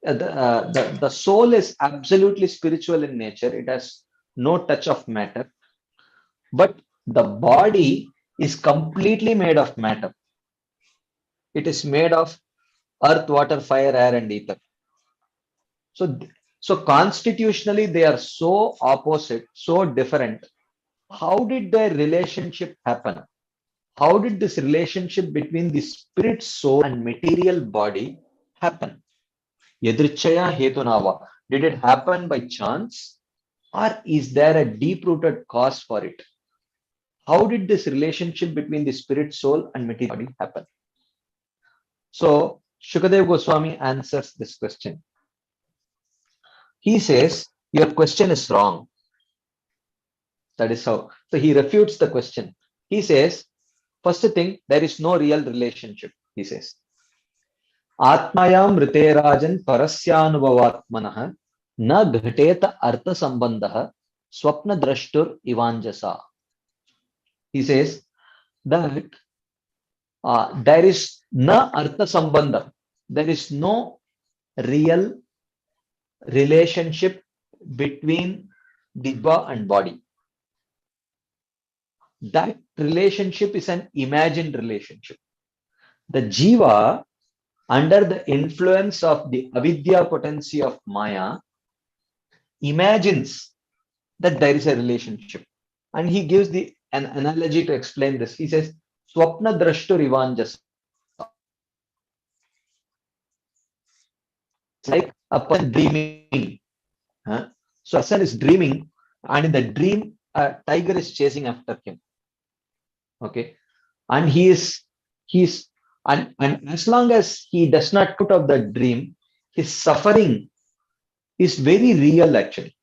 the soul is absolutely spiritual in nature. It has no touch of matter, but the body is completely made of matter. It is made of earth, water, fire, air, and ether. So constitutionally, they are so opposite, so different. How did their relationship happen? How did this relationship between the spirit, soul, and material body happen? Yadrichaya hetunava. Did it happen by chance? Or is there a deep-rooted cause for it? How did this relationship between the spirit, soul, and material body happen? So Shukadev Goswami answers this question. He says, your question is wrong. That is how. So he refutes the question. He says, First thing, there is no real relationship, he says. Atmayam riterajan parasyanubhavatmanah na ghateta artha sambandha swapna drashtur ivanjasa. He says that there is na artha sambandha. There is no real relationship between Jiva and body. That relationship is an imagined relationship. The Jiva, under the influence of the avidya potency of Maya, imagines that there is a relationship. And he gives an analogy to explain this. He says, Swapna drashtur ivanjas. It's like a person dreaming. So a person is dreaming, and in the dream, a tiger is chasing after him. Okay. And and as long as he does not put out the dream, his suffering is very real actually.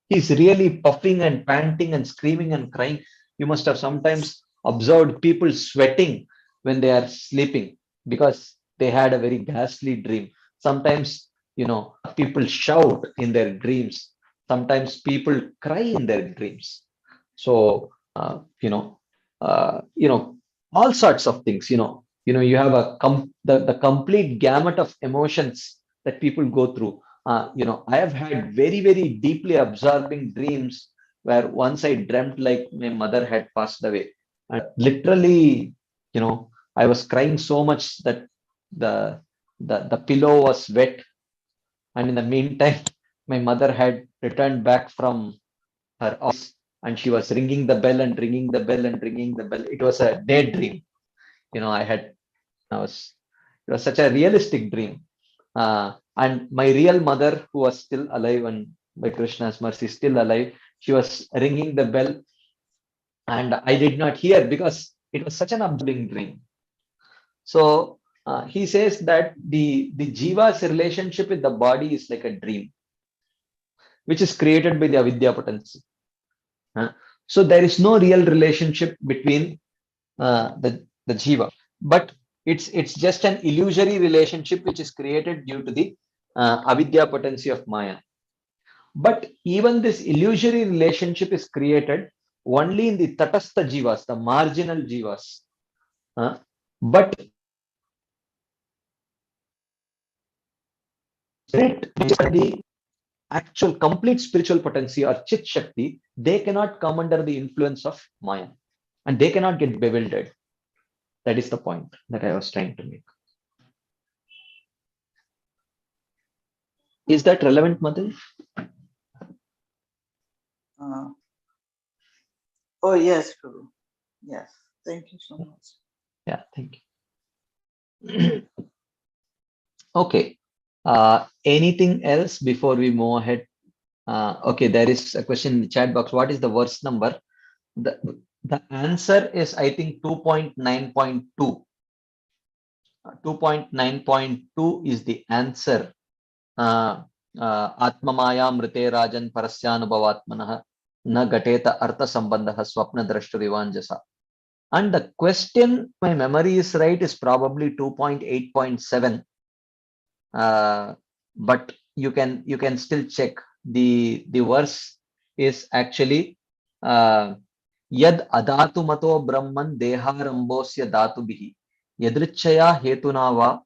He's really puffing and panting and screaming and crying. You must have sometimes observed people sweating when they are sleeping because they had a very ghastly dream. Sometimes, people shout in their dreams. Sometimes people cry in their dreams. So, all sorts of things, you have the complete gamut of emotions that people go through. I have had very, very deeply absorbing dreams where once I dreamt like my mother had passed away. And literally, I was crying so much that the pillow was wet. And in the meantime, my mother had returned back from her office and she was ringing the bell and ringing the bell and ringing the bell. It was a daydream. It was such a realistic dream. And my real mother, who was still alive and by Krishna's mercy still alive, she was ringing the bell and I did not hear because it was such an absorbing dream. So he says that the Jiva's relationship with the body is like a dream, which is created by the avidya potency. So there is no real relationship between the Jiva, but it's just an illusory relationship which is created due to the avidya potency of Maya. But even this illusory relationship is created only in the tatastha jivas, the marginal jivas. But the actual complete spiritual potency or Chit Shakti, they cannot come under the influence of Maya and they cannot get bewildered. That is the point that I was trying to make. Is that relevant, Madhu? Oh, yes, Prabhu. Yes. Thank you so much. Yeah, thank you. Okay. Anything else before we move ahead? Okay, there is a question in the chat box. What is the verse number? The answer is, I think, 2.9.2. 2.9.2 is the answer. Atmamaya mrite rajan parasyanubhavatmanah na gateta artha sambandha swapna drashturivanjasa. And the question, my memory is right, is probably 2.8.7. But you can still check. The verse is actually yad adatu mato brahman deharambosya datubhi yadrichaya hetunava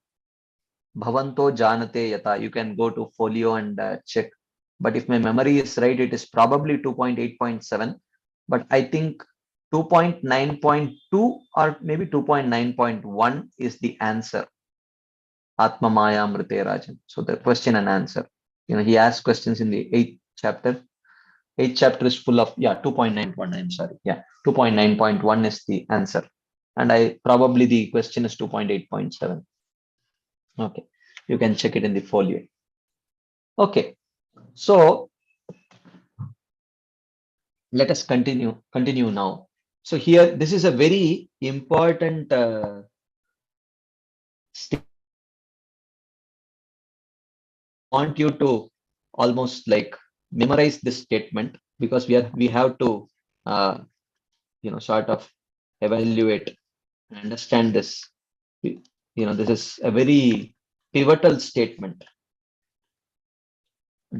bhavanto janate yata. You can go to folio and check. But if my memory is right, it is probably 2.8.7. But I think 2.9.2 or maybe 2.9.1 is the answer. Atma Maya Mrite Rajan. So the question and answer. He asked questions in the 8th chapter. 8th chapter is full of 2.9.1. I'm sorry. 2.9.1 is the answer. And probably the question is 2.8.7. Okay. You can check it in the folio. Okay. So let us continue now. So here, this is a very important statement. I want you to almost like memorize this statement because we have to sort of evaluate Understand this. This is a very pivotal statement.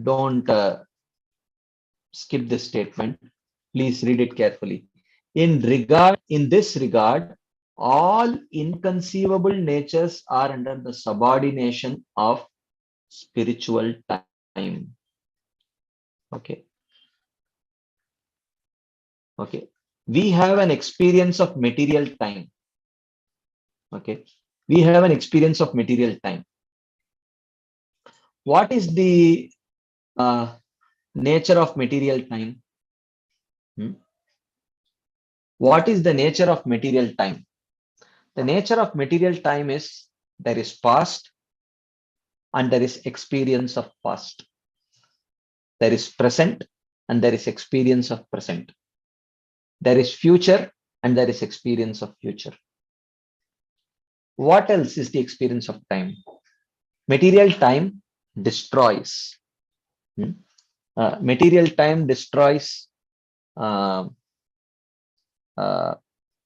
Don't skip this statement. Please read it carefully. In this regard, all inconceivable natures are under the subordination of spiritual time. Okay. We have an experience of material time. Okay. We have an experience of material time. What is the nature of material time? What is the nature of material time? The nature of material time is there is past and there is experience of past. There is present and there is experience of present. There is future and there is experience of future. What else is the experience of time? Material time destroys. Material time destroys.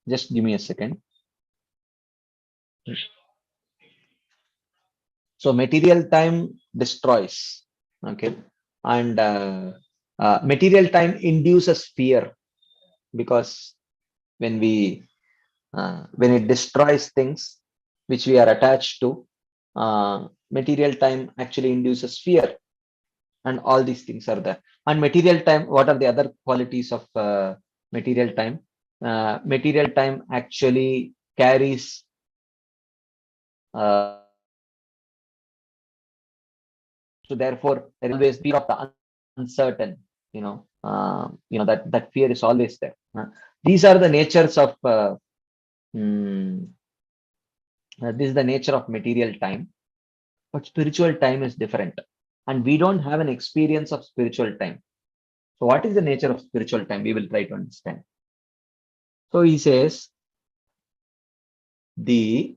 Just give me a second. So material time destroys. Okay. And material time induces fear, because when it destroys things which we are attached to, material time actually induces fear, and all these things are there. And material time, what are the other qualities of material time? Material time actually carries so therefore there will always be of the uncertain, that fear is always there. These are the natures of this is the nature of material time. But spiritual time is different, and we don't have an experience of spiritual time. So what is the nature of spiritual time? We will try to understand. So he says the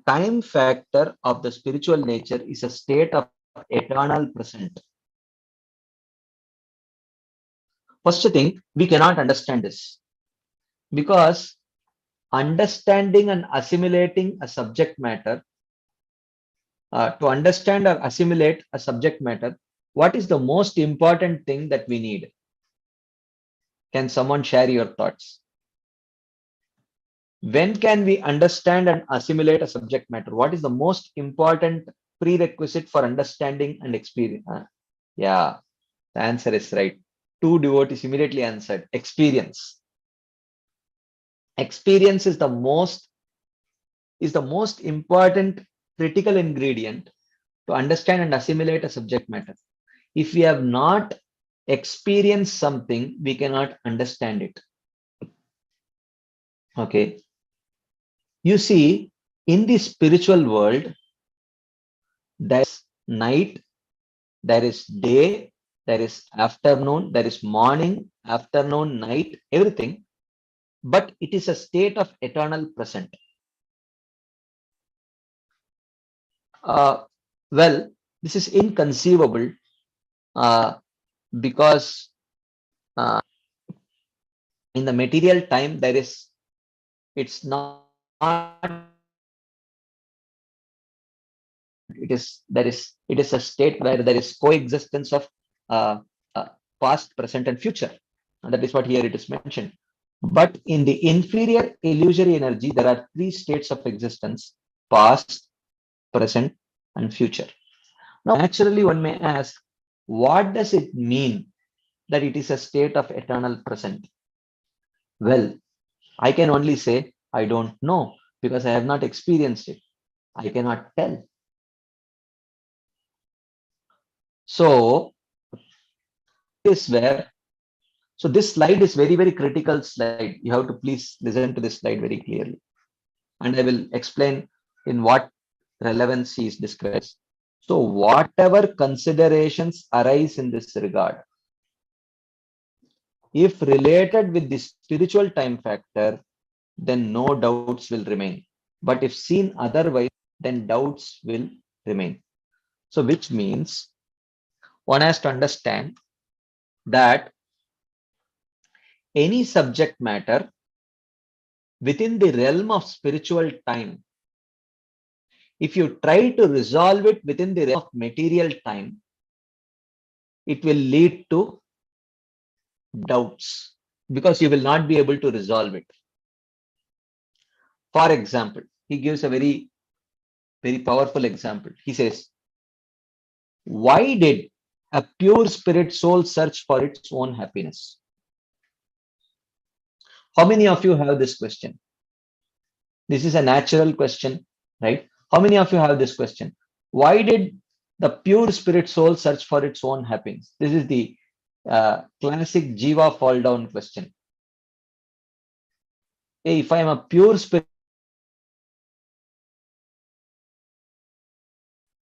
time factor of the spiritual nature is a state of eternal present. First thing, we cannot understand this, because understanding and assimilating a subject matter, to understand or assimilate a subject matter, what is the most important thing that we need? Can someone share your thoughts? When can we understand and assimilate a subject matter? What is the most important prerequisite for understanding and experience? Yeah, the answer is right. Two devotees immediately answered. Experience. Experience is the most important critical ingredient to understand and assimilate a subject matter. If we have not experienced something, we cannot understand it. Okay. You see, in the spiritual world, there is night, there is day, there is afternoon, there is morning, afternoon, night, everything. But it is a state of eternal present. Well, this is inconceivable, because in the material time it's not. It is a state where there is coexistence of past, present, and future, and that is what here it is mentioned. But in the inferior illusory energy, there are three states of existence: past, present, and future. Now, naturally, one may ask, what does it mean that it is a state of eternal present? Well, I can only say I don't know, because I have not experienced it. I cannot tell. So this slide is very, very critical slide. You have to please listen to this slide very clearly, and I will explain in what relevance he is described. So whatever considerations arise in this regard, if related with the spiritual time factor, then no doubts will remain. But if seen otherwise, then doubts will remain. So which means one has to understand that any subject matter within the realm of spiritual time, if you try to resolve it within the realm of material time, it will lead to doubts because you will not be able to resolve it. For example, he gives a very, very powerful example. He says, why did a pure spirit soul search for its own happiness? How many of you have this question? This is a natural question, right? How many of you have this question? Why did the pure spirit soul search for its own happiness? This is the classic Jiva fall down question. Hey, if I am a pure spirit,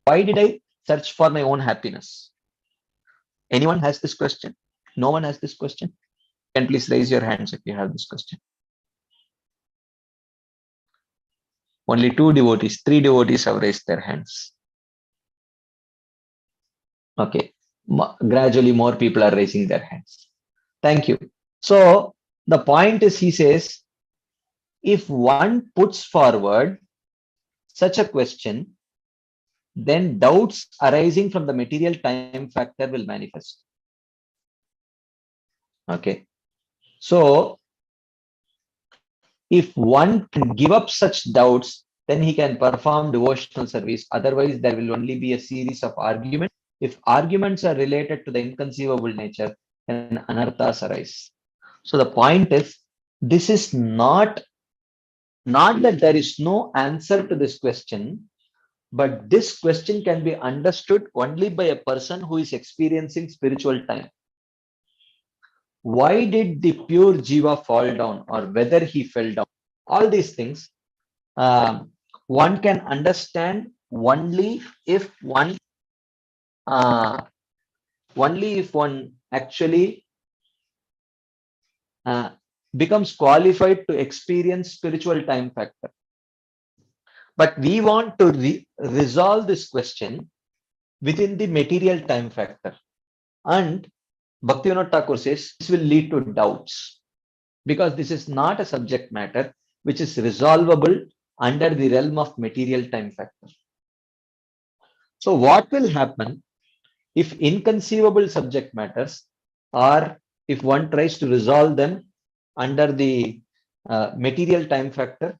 why did I search for my own happiness? Anyone has this question? No one has this question? Can please raise your hands if you have this question. Only 2 devotees, 3 devotees have raised their hands. Okay, gradually more people are raising their hands. Thank you. So the point is, he says, if one puts forward such a question, then doubts arising from the material time factor will manifest. Okay. So if one can give up such doubts, then he can perform devotional service. Otherwise, there will only be a series of arguments. If arguments are related to the inconceivable nature, then anarthas arise. So the point is, this is not that there is no answer to this question, but this question can be understood only by a person who is experiencing spiritual time. Why did the pure Jiva fall down, or whether he fell down? All these things one can understand only if one actually becomes qualified to experience spiritual time factor. But we want to resolve this question within the material time factor. And Bhaktivinoda Thakur says this will lead to doubts, because this is not a subject matter which is resolvable under the realm of material time factor. So what will happen if inconceivable subject matters, or if one tries to resolve them under the material time factor?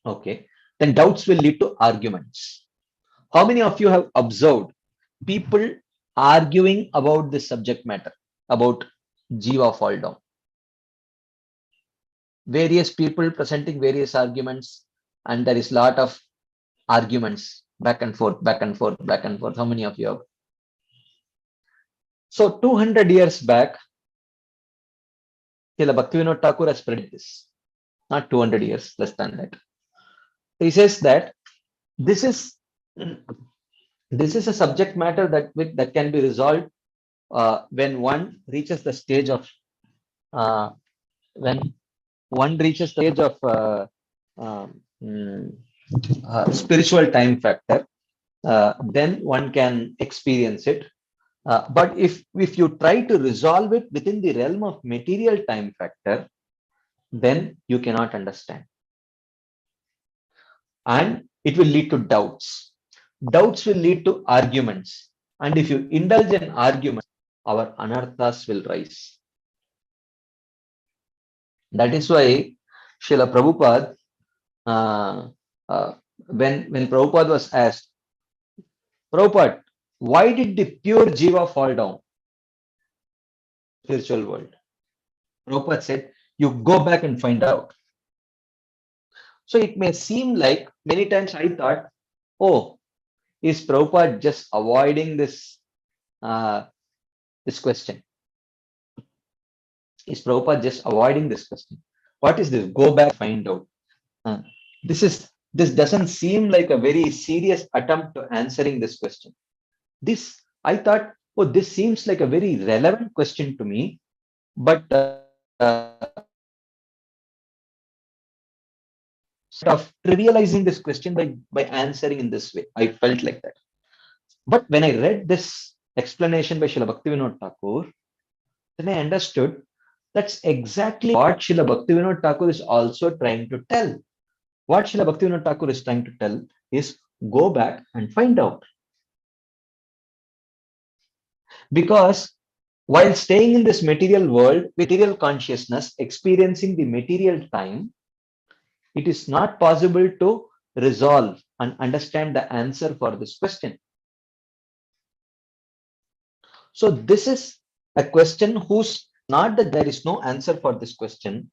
Okay, then doubts will lead to arguments. How many of you have observed people arguing about this subject matter, about Jiva fall down? Various people presenting various arguments, and there is a lot of arguments back and forth, back and forth, back and forth. How many of you have? So 200 years back, Srila Bhaktivinoda Thakur has predicted this. Not 200 years, less than that. He says that this is a subject matter that can be resolved when one reaches the stage of spiritual time factor. Then one can experience it. But if you try to resolve it within the realm of material time factor, then you cannot understand. And it will lead to doubts. Doubts will lead to arguments. And if you indulge in arguments, our anarthas will rise. That is why Srila Prabhupada, when Prabhupada was asked, Prabhupada, why did the pure Jiva fall down? Spiritual world. Prabhupada said, you go back and find out. So it may seem like, many times I thought, oh, is Prabhupada just avoiding this question? Is Prabhupada just avoiding this question? What is this? Go back, find out. This doesn't seem like a very serious attempt to answering this question. I thought, oh, this seems like a very relevant question to me, but sort of trivializing this question by answering in this way. I felt like that. But when I read this explanation by Srila Bhaktivinoda Thakur, Then I understood that's exactly what Srila Bhaktivinoda Thakur is also trying to tell. What Srila Bhaktivinoda Thakur is trying to tell is go back and find out. Because while staying in this material world, material consciousness, experiencing the material time, it is not possible to resolve and understand the answer for this question. So this is a question whose not that there is no answer for this question.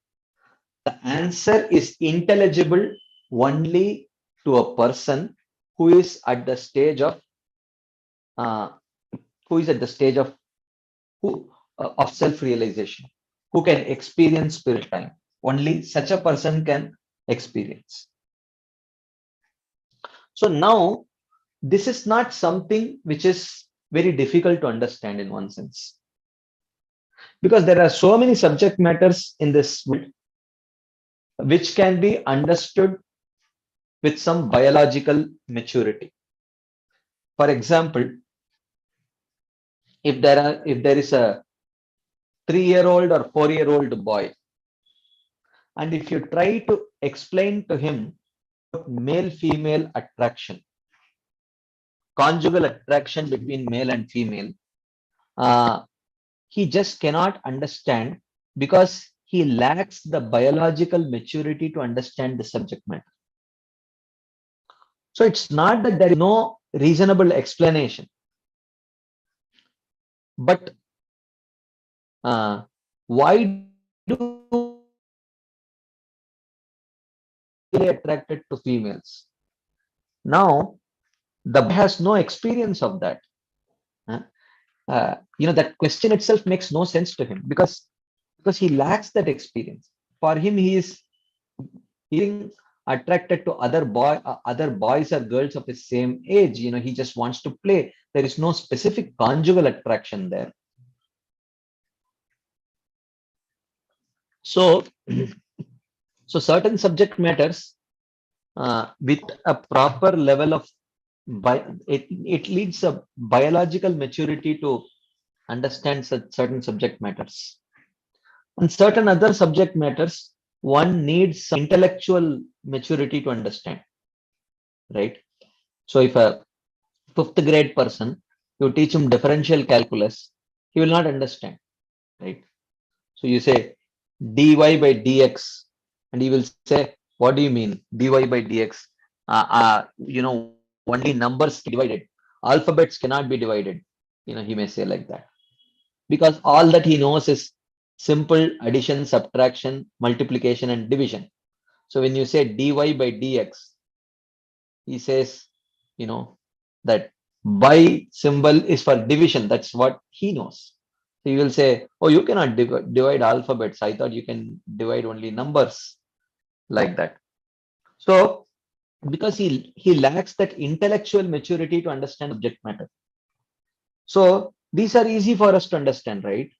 The answer is intelligible only to a person who is at the stage of of self-realization, who can experience spirit time. Only such a person can experience. So now, this is not something which is very difficult to understand in one sense, because there are so many subject matters in this world which can be understood with some biological maturity. For example, if there is a 3-year-old or 4-year-old boy, and if you try to explain to him male-female attraction, conjugal attraction between male and female, he just cannot understand because he lacks the biological maturity to understand the subject matter. So it's not that there is no reasonable explanation, but why do attracted to females? Now the boy has no experience of that. That question itself makes no sense to him because he lacks that experience. For him, he is being attracted to other boys or girls of his same age. He just wants to play. There is no specific conjugal attraction there. So certain subject matters with a proper level of it leads a biological maturity to understand certain subject matters, and certain other subject matters one needs some intellectual maturity to understand, right? So if a 5th grade person, you teach him differential calculus, he will not understand, right? So you say dy by dx, and he will say, what do you mean dy by dx? Only numbers divided, alphabets cannot be divided. He may say like that, because all that he knows is simple addition, subtraction, multiplication, and division. So when you say dy by dx, he says, that by symbol is for division. That's what he knows. So you will say, oh, you cannot divide alphabets. I thought you can divide only numbers, like that. So because he lacks that intellectual maturity to understand subject matter. So these are easy for us to understand, right?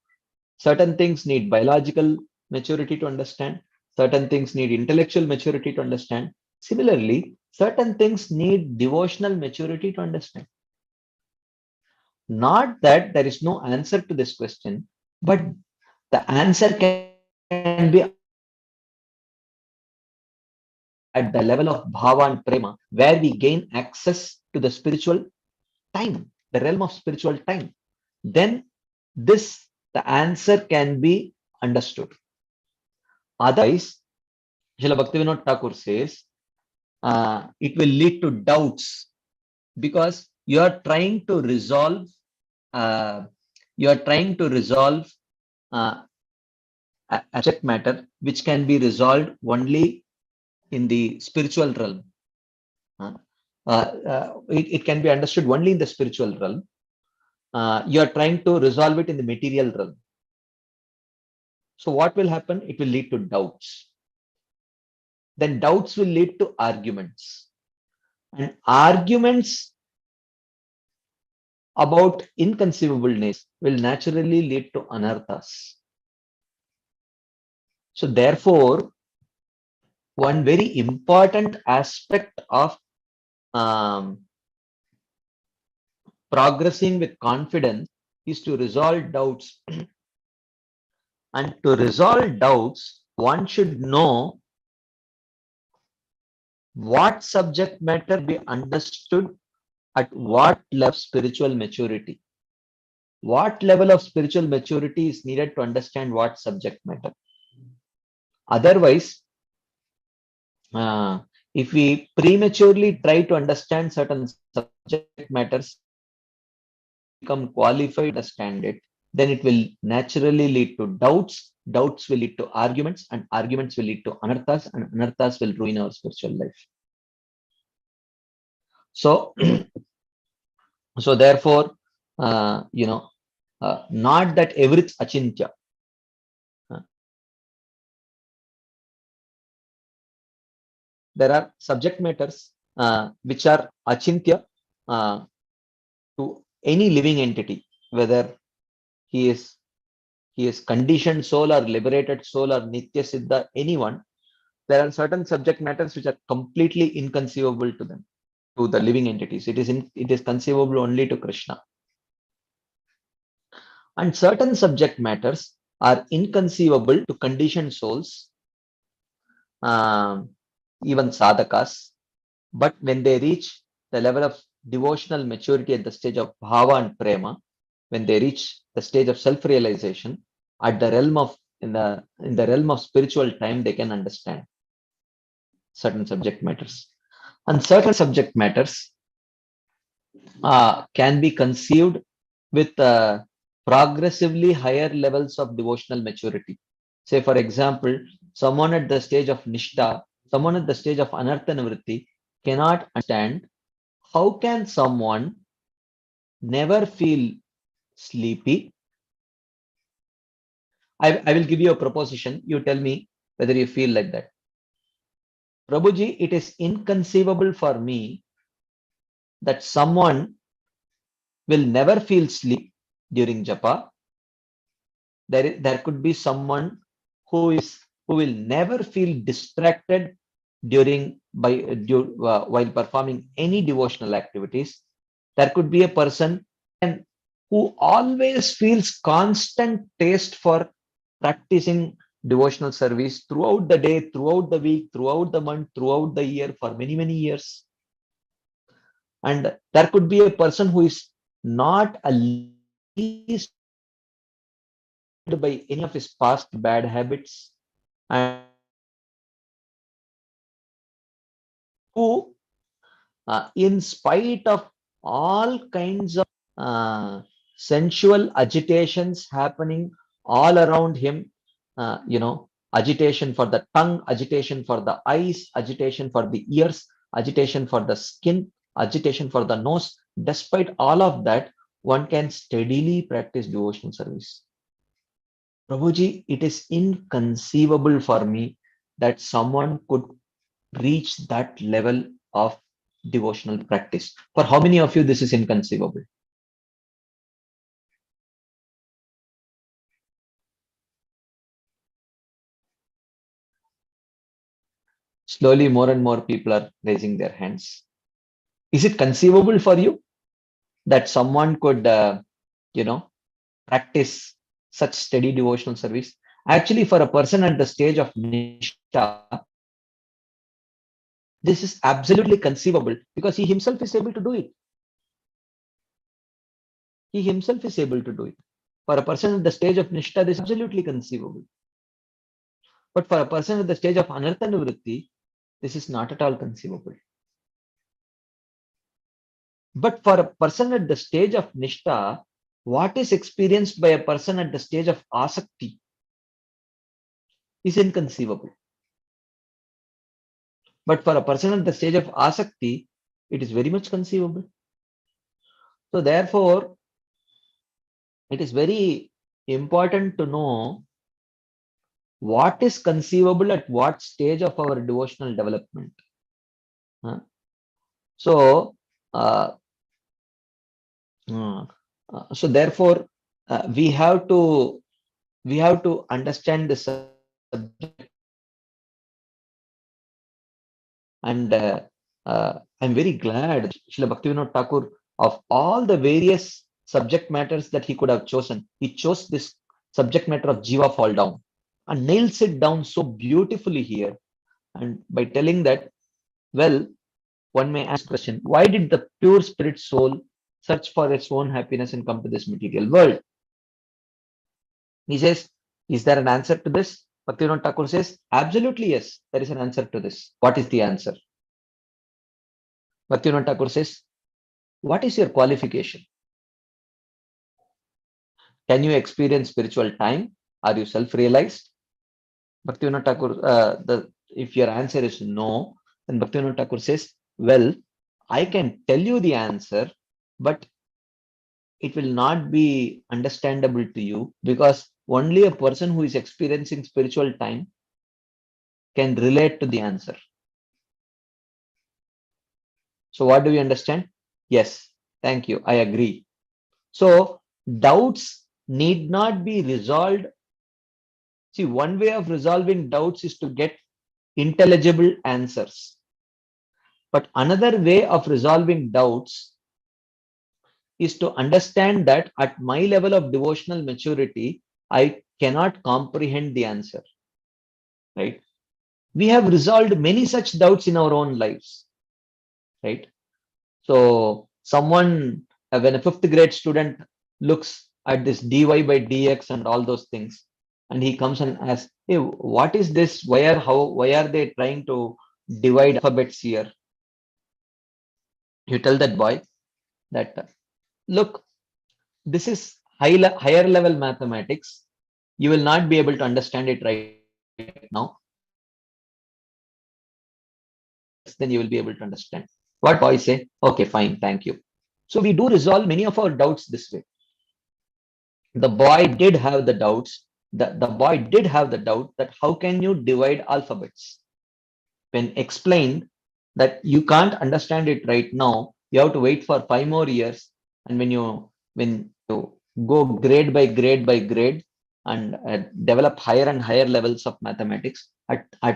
Certain things need biological maturity to understand. Certain things need intellectual maturity to understand. Similarly, certain things need devotional maturity to understand. Not that there is no answer to this question, but the answer can be at the level of bhava and prema, where we gain access to the spiritual time, the realm of spiritual time. Then the answer can be understood. Otherwise, Srila Bhaktivinoda Thakur says, it will lead to doubts, because you are trying to resolve a subject matter which can be resolved only in the spiritual realm. It can be understood only in the spiritual realm. You are trying to resolve it in the material realm. So what will happen? It will lead to doubts. Then doubts will lead to arguments. And arguments about inconceivableness will naturally lead to anarthas. So therefore, one very important aspect of progressing with confidence is to resolve doubts And to resolve doubts, one should know what subject matter be understood at what level of spiritual maturity. What level of spiritual maturity is needed to understand what subject matter. Otherwise, if we prematurely try to understand certain subject matters, become qualified to understand it, then it will naturally lead to doubts. Doubts will lead to arguments, and arguments will lead to anarthas, and anarthas will ruin our spiritual life. So, so therefore, not that everything achintya. There are subject matters which are achintya to any living entity, whether he is conditioned soul or liberated soul or nitya siddha, anyone. There are certain subject matters which are completely inconceivable to them, to the living entities. It is conceivable only to Krishna. And certain subject matters are inconceivable to conditioned souls, even sadhakas. But when they reach the level of devotional maturity at the stage of bhava and prema, when they reach the stage of self-realization, at the realm of in the realm of spiritual time, they can understand certain subject matters. And certain subject matters can be conceived with progressively higher levels of devotional maturity. Say, for example, someone at the stage of Nishta, someone at the stage of Anartha Nivritti cannot understand how can someone never feel sleepy. I will give you a proposition. You tell me whether you feel like that. Prabhuji, it is inconceivable for me that someone will never feel sleep during japa. There could be someone who will never feel distracted while performing any devotional activities. There could be a person who always feels constant taste for practicing devotional service throughout the day, throughout the week, throughout the month, throughout the year, for many, many years. And there could be a person who is not at least by any of his past bad habits, and who, in spite of all kinds of sensual agitations happening all around him, agitation for the tongue, agitation for the eyes, agitation for the ears, agitation for the skin, agitation for the nose, despite all of that, one can steadily practice devotional service. Prabhuji, it is inconceivable for me that someone could reach that level of devotional practice. For how many of you this is inconceivable? Slowly, more and more people are raising their hands. Is it conceivable for you that someone could, practice such steady devotional service? Actually, for a person at the stage of Nishta, this is absolutely conceivable because he himself is able to do it. He himself is able to do it. For a person at the stage of Nishta, this is absolutely conceivable. But for a person at the stage of Anartha Nivritti, this is not at all conceivable. But for a person at the stage of Nishta, what is experienced by a person at the stage of Asakti is inconceivable. But for a person at the stage of Asakti, it is very much conceivable. So therefore, it is very important to know what is conceivable at what stage of our devotional development. So therefore, we have to understand the subject, and I'm very glad Srila Bhaktivinoda Thakur, of all the various subject matters that he could have chosen, he chose this subject matter of Jiva fall down, and nails it down so beautifully here. And by telling that, well, one may ask question, why did the pure spirit soul search for its own happiness and come to this material world? He says, is there an answer to this? Bhaktivinoda Thakur says, absolutely yes, there is an answer to this. What is the answer? Bhaktivinoda Thakur says, what is your qualification? Can you experience spiritual time? Are you self-realized? Bhaktivinoda Thakur, if your answer is no, then Bhaktivinoda Thakur says, well, I can tell you the answer, but it will not be understandable to you, because only a person who is experiencing spiritual time can relate to the answer. So what do we understand? Yes, thank you, I agree. So doubts need not be resolved. See, one way of resolving doubts is to get intelligible answers. But another way of resolving doubts is to understand that at my level of devotional maturity, I cannot comprehend the answer, right? We have resolved many such doubts in our own lives, right? So someone, when a 5th grade student looks at this dy by dx and all those things, and he comes and asks, hey, what is this? Why are they trying to divide alphabets here? You tell that boy that, look, this is higher level mathematics. You will not be able to understand it right now. Then you will be able to understand. What boy say? Okay, fine, thank you. So we do resolve many of our doubts this way. The boy did have the doubts. The boy did have the doubt that how can you divide alphabets? When explained that you can't understand it right now, you have to wait for 5 more years. And when you go grade by grade and develop higher and higher levels of mathematics,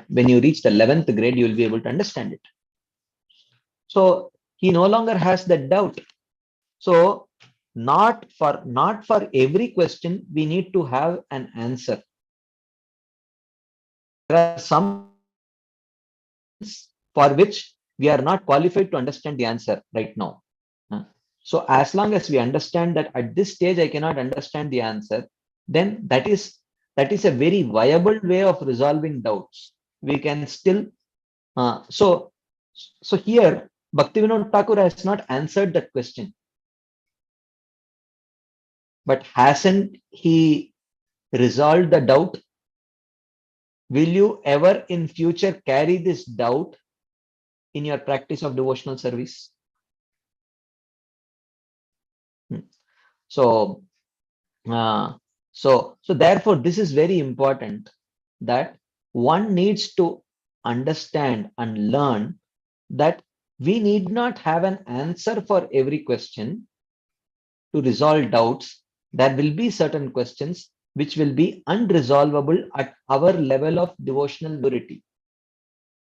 when you reach the 11th grade, you will be able to understand it. So he no longer has that doubt. So not for every question we need to have an answer. There are some for which we are not qualified to understand the answer right now. So as long as we understand that at this stage I cannot understand the answer, then that is a very viable way of resolving doubts. We can still so here Bhaktivinoda Thakur has not answered that question. But hasn't he resolved the doubt? Will you ever in future carry this doubt in your practice of devotional service? So therefore this is very important, that one needs to understand and learn that we need not have an answer for every question to resolve doubts. There will be certain questions which will be unresolvable at our level of devotional maturity.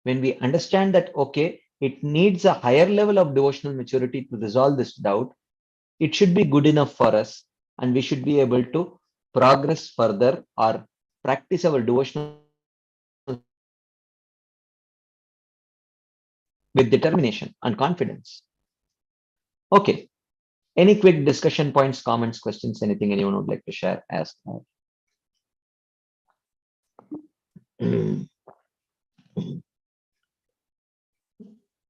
When we understand that, okay, it needs a higher level of devotional maturity to resolve this doubt, it should be good enough for us, and we should be able to progress further or practice our devotional with determination and confidence. Okay. Any quick discussion points, comments, questions, anything anyone would like to share? Ask.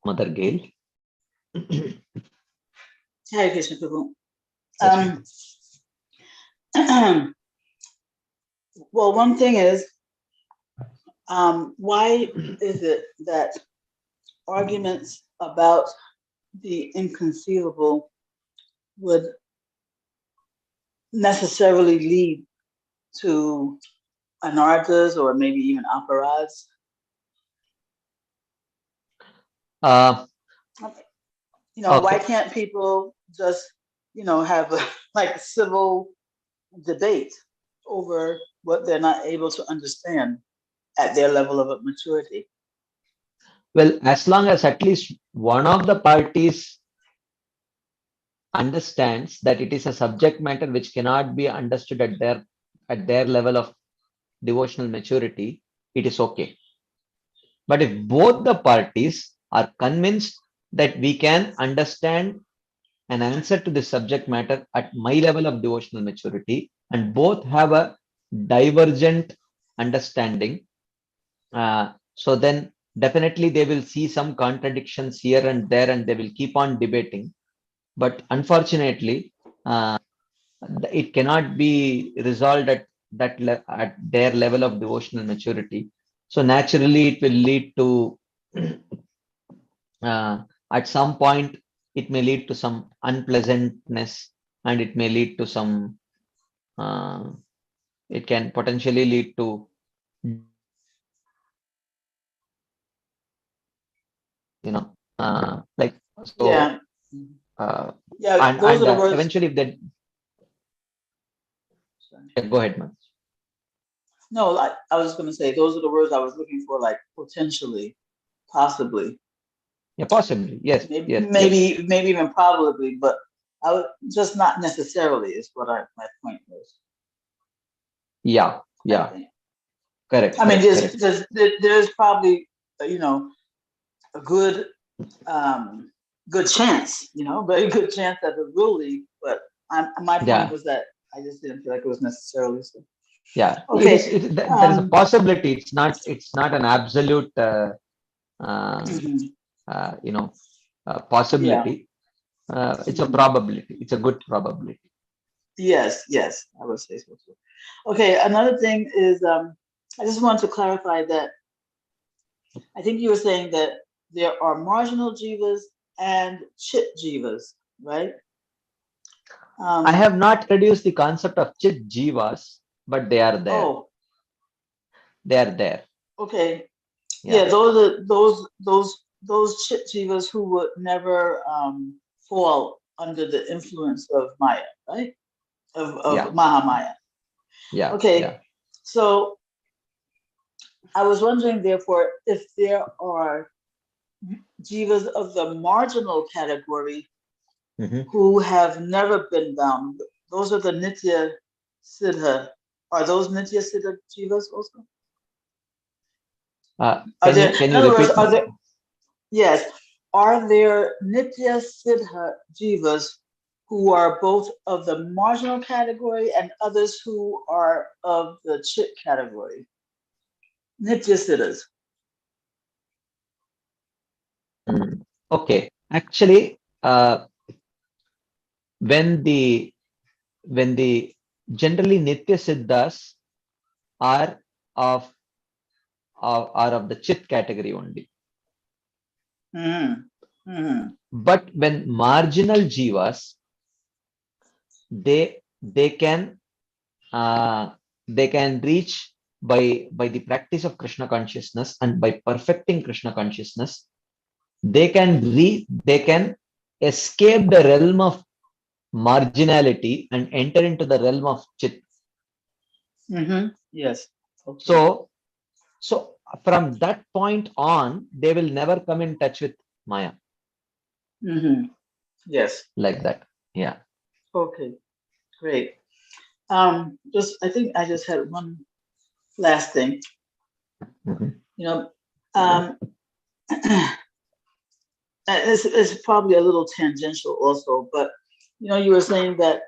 Mother Gail. Hare Krishna, Prabhu. Well, one thing is, why is it that arguments about the inconceivable would necessarily lead to anarthas or maybe even aparadhas? Why can't people just, have a civil debate over what they're not able to understand at their level of maturity? Well, as long as at least one of the parties understands that it is a subject matter which cannot be understood at their at their level of devotional maturity, it is okay. But if both the parties are convinced that we can understand an answer to this subject matter at my level of devotional maturity, and both have a divergent understanding, so then definitely they will see some contradictions here and there, and they will keep on debating. But unfortunately, it cannot be resolved at at their level of devotional maturity. So naturally, it will lead to at some point it may lead to some unpleasantness, and it may lead to some it can potentially lead to, like, so Yeah. Yeah, and those are the words. eventually if they go ahead, man. No, I was going to say those are the words I was looking for, like potentially, possibly. Yeah, possibly, yes. Maybe, yes, maybe, yes. maybe even probably, but I would just not necessarily is what my point was. Yeah, correct. I mean, correct. there's probably a good good chance, very good chance that it will lead. But my point was that I just didn't feel like it was necessarily so. Yeah, okay. There is a possibility. It's not an absolute possibility. Yeah. It's a probability. It's a good probability. Yes, I would say so too. Okay, another thing is I just want to clarify that I think you were saying that there are marginal jivas and chit jivas, right? I have not introduced the concept of chit jivas, but they are there. Oh, they are there. Okay. Yeah, those chit jivas who would never fall under the influence of Maya, right? Of Mahamaya. Yeah. Okay. Yeah. So I was wondering, therefore, if there are jivas of the marginal category who have never been bound. Those are the Nitya Siddha. Are those Nitya Siddha jivas also? Can you repeat? Yes. Are there Nitya Siddha jivas who are both of the marginal category and others who are of the Chit category? Nitya Siddhas. Okay. Actually, when the generally Nitya Siddhas are of the Chit category only. But when marginal jivas, they can reach by the practice of Krishna consciousness, and by perfecting Krishna consciousness, they can escape the realm of marginality and enter into the realm of Chit. Yes. Okay. So from that point on, they will never come in touch with Maya. Yes. Like that. Yeah. Okay. Great. I think I just had one last thing. It's probably a little tangential also, but you were saying that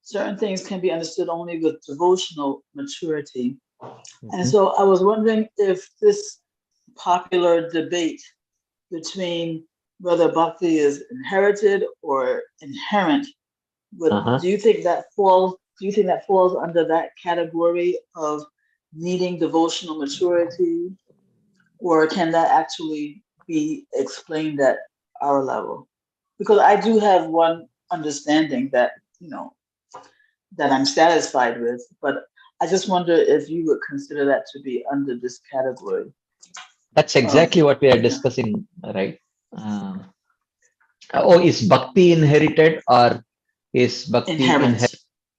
certain things can be understood only with devotional maturity. And so I was wondering if this popular debate between whether bhakti is inherited or inherent, do you think that falls under that category of needing devotional maturity, or can that actually be explained at our level? Because I do have one understanding that that I'm satisfied with, but I just wonder if you would consider that to be under this category. That's exactly what we are discussing, right? Is bhakti inherited or is bhakti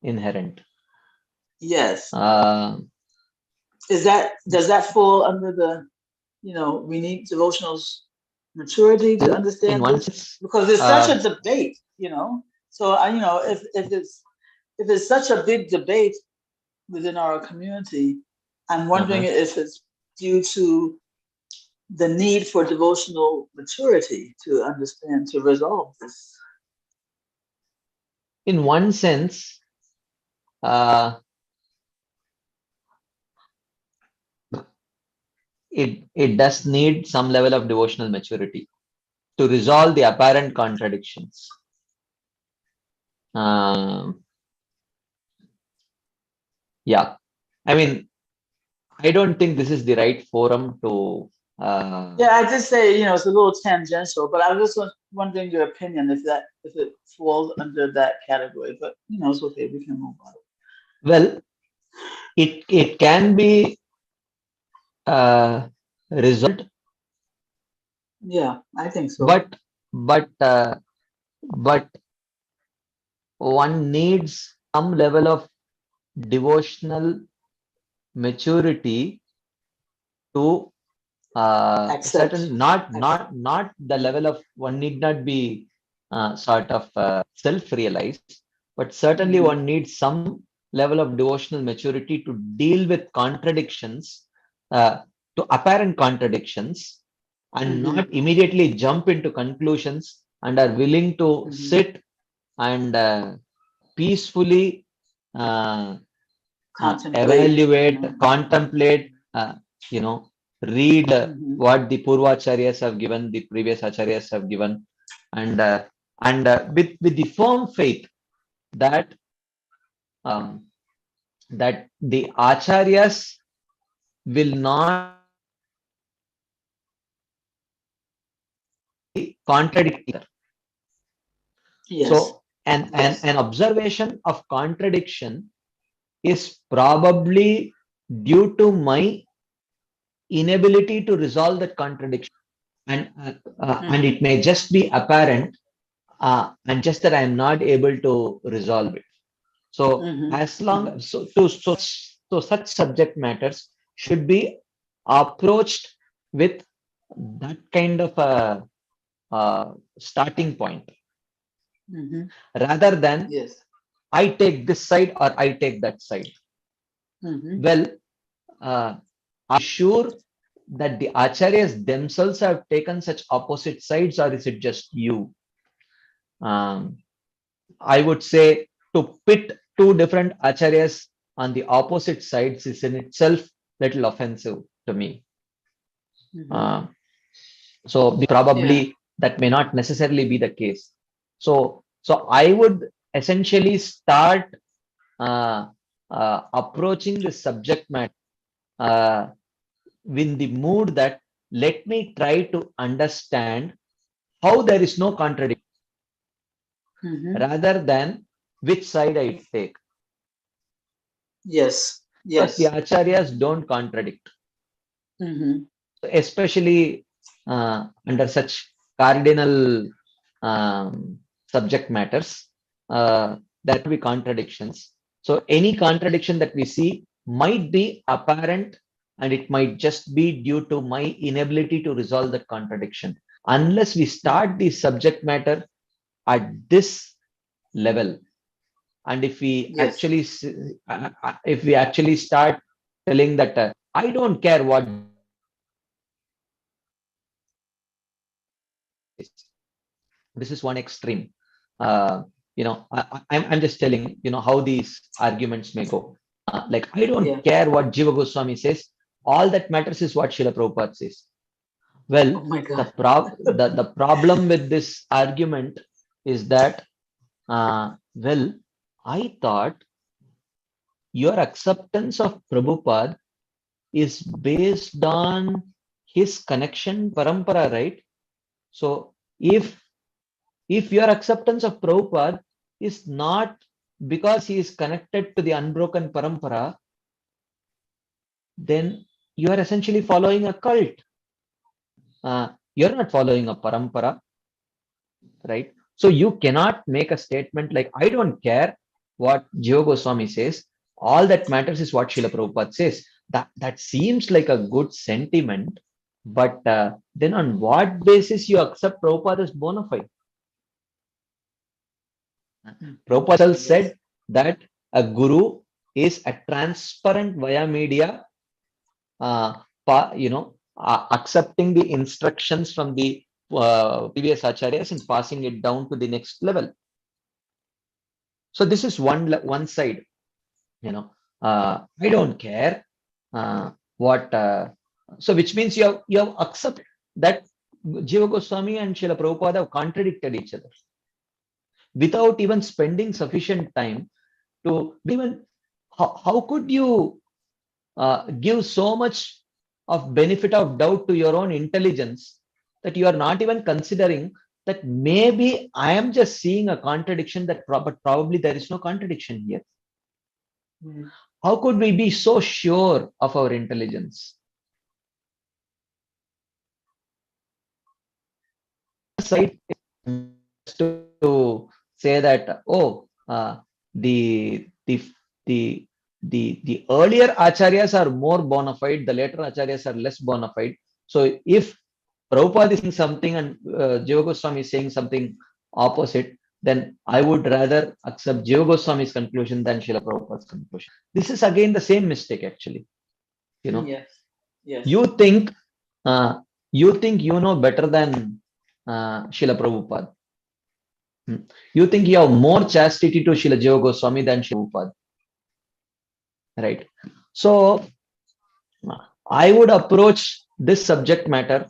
inherent? Yes. Does that fall under the we need devotional maturity to understand this? Because there's such a debate, So if it's such a big debate, within our community. I'm wondering if it's due to the need for devotional maturity to understand, to resolve this. In one sense, it does need some level of devotional maturity to resolve the apparent contradictions. Yeah, I mean, I don't think this is the right forum to. Yeah, I just say, it's a little tangential, but I was just wondering your opinion if it falls under that category. But it's okay, we can move on. Well, it can be resolved. Yeah, I think so. But one needs some level of devotional maturity to certain not the level of, one need not be sort of self-realized, but certainly one needs some level of devotional maturity to deal with contradictions, to apparent contradictions, and not immediately jump into conclusions, and are willing to sit and peacefully evaluate, contemplate, read what the Purvacharyas have given, the previous Acharyas have given, and with the firm faith that that the Acharyas will not contradict each other. Yes. So an observation of contradiction is probably due to my inability to resolve that contradiction, and it may just be apparent, and just that I am not able to resolve it. So as long so such subject matters should be approached with that kind of a starting point, rather than I take this side or I take that side. Well, I'm sure that the acharyas themselves have taken such opposite sides, or is it just you? I would say to pit two different acharyas on the opposite sides is in itself little offensive to me. So probably that may not necessarily be the case. So I would essentially start approaching the subject matter with the mood that let me try to understand how there is no contradiction, rather than which side I take. Yes. Because the acharyas don't contradict, especially under such cardinal subject matters. There will be contradictions. So any contradiction that we see might be apparent, and it might just be due to my inability to resolve that contradiction. Unless we start the subject matter at this level, and if we actually start telling that I don't care what this is one extreme, I'm just telling how these arguments may go. Like, I don't care what Jiva Goswami says, all that matters is what Srila Prabhupada says. Well, the problem with this argument is that well, I thought your acceptance of Prabhupada is based on his connection parampara, right? So if your acceptance of Prabhupada is not because he is connected to the unbroken parampara, then you are essentially following a cult. You're not following a parampara, right? So you cannot make a statement like, I don't care what Jiva Goswami says, all that matters is what Srila Prabhupada says. That seems like a good sentiment, but then on what basis you accept Prabhupada as bona fide? Prabhupada said that a guru is a transparent via media, accepting the instructions from the previous acharyas and passing it down to the next level. So this is one side. I don't care what. So which means you have accepted that Jiva Goswami and Srila Prabhupada have contradicted each other without even spending sufficient time to even. How could you give so much of benefit of doubt to your own intelligence that you are not even considering that maybe I am just seeing a contradiction, that but probably there is no contradiction here. How could we be so sure of our intelligence? Side to say that the earlier acharyas are more bona fide, the later acharyas are less bona fide. So if Prabhupada is saying something and Jiva Goswami is saying something opposite, then I would rather accept Jiva Goswami's conclusion than Srila Prabhupada's conclusion. This is again the same mistake, actually. Yes. You think you know better than Srila Prabhupada. You think you have more chastity to Srila Jiva Goswami than Srila Prabhupada. Right. So I would approach this subject matter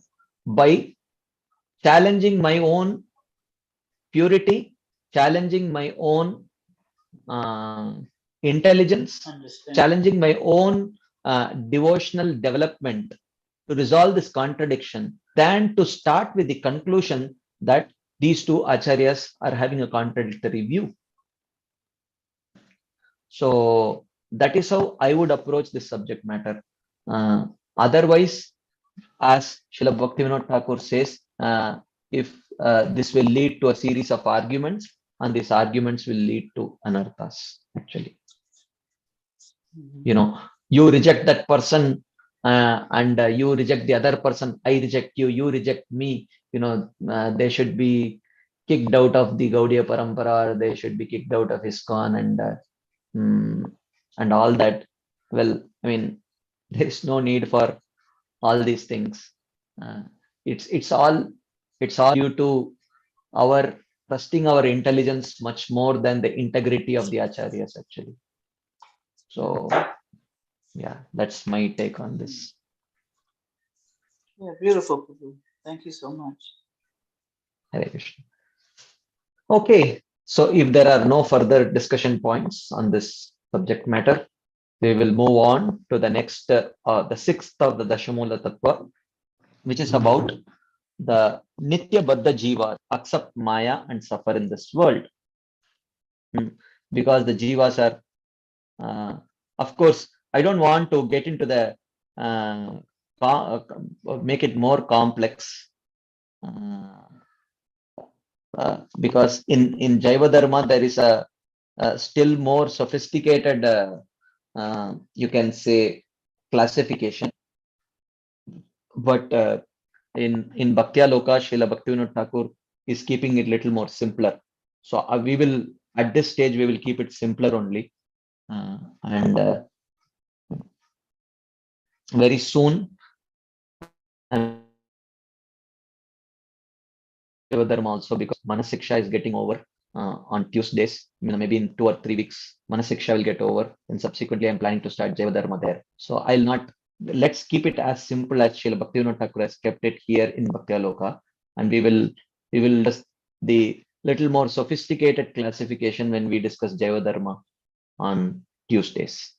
by challenging my own purity, challenging my own intelligence, challenging my own devotional development to resolve this contradiction, than to start with the conclusion that these two acharyas are having a contradictory view. So that is how I would approach this subject matter. Otherwise, as Srila Bhaktivinoda Thakur says, if this will lead to a series of arguments, and these arguments will lead to anarthas, actually. You reject that person and you reject the other person, I reject you, you reject me, they should be kicked out of the Gaudiya Parampara, or they should be kicked out of ISKCON and all that. Well, I mean, there is no need for all these things. It's all due to our trusting our intelligence much more than the integrity of the acharyas, actually. So yeah, that's my take on this. Yeah, beautiful, Prabhu. Thank you so much. Hare Krishna. Okay, so if there are no further discussion points on this subject matter, we will move on to the next, the sixth of the Dashamula Tattva, which is about the Nitya Baddha Jivas, accept Maya and suffer in this world. Because the Jivas are, of course, I don't want to get into the, make it more complex. Because in Jaiva Dharma, there is a still more sophisticated, you can say, classification. But in Bhaktya Loka, Srila Bhaktivinoda Thakur is keeping it a little more simpler. So we will, at this stage, we will keep it simpler only. And very soon, Dharma also, because Manasiksha is getting over on Tuesdays. Maybe in 2 or 3 weeks, Manasiksha will get over, and subsequently I'm planning to start Jaiva Dharma there. So I'll not, let's keep it as simple as Srila Bhaktivinoda Thakur has kept it here in Bhaktya Loka, and we will just the little more sophisticated classification when we discuss Jaiva Dharma on Tuesdays.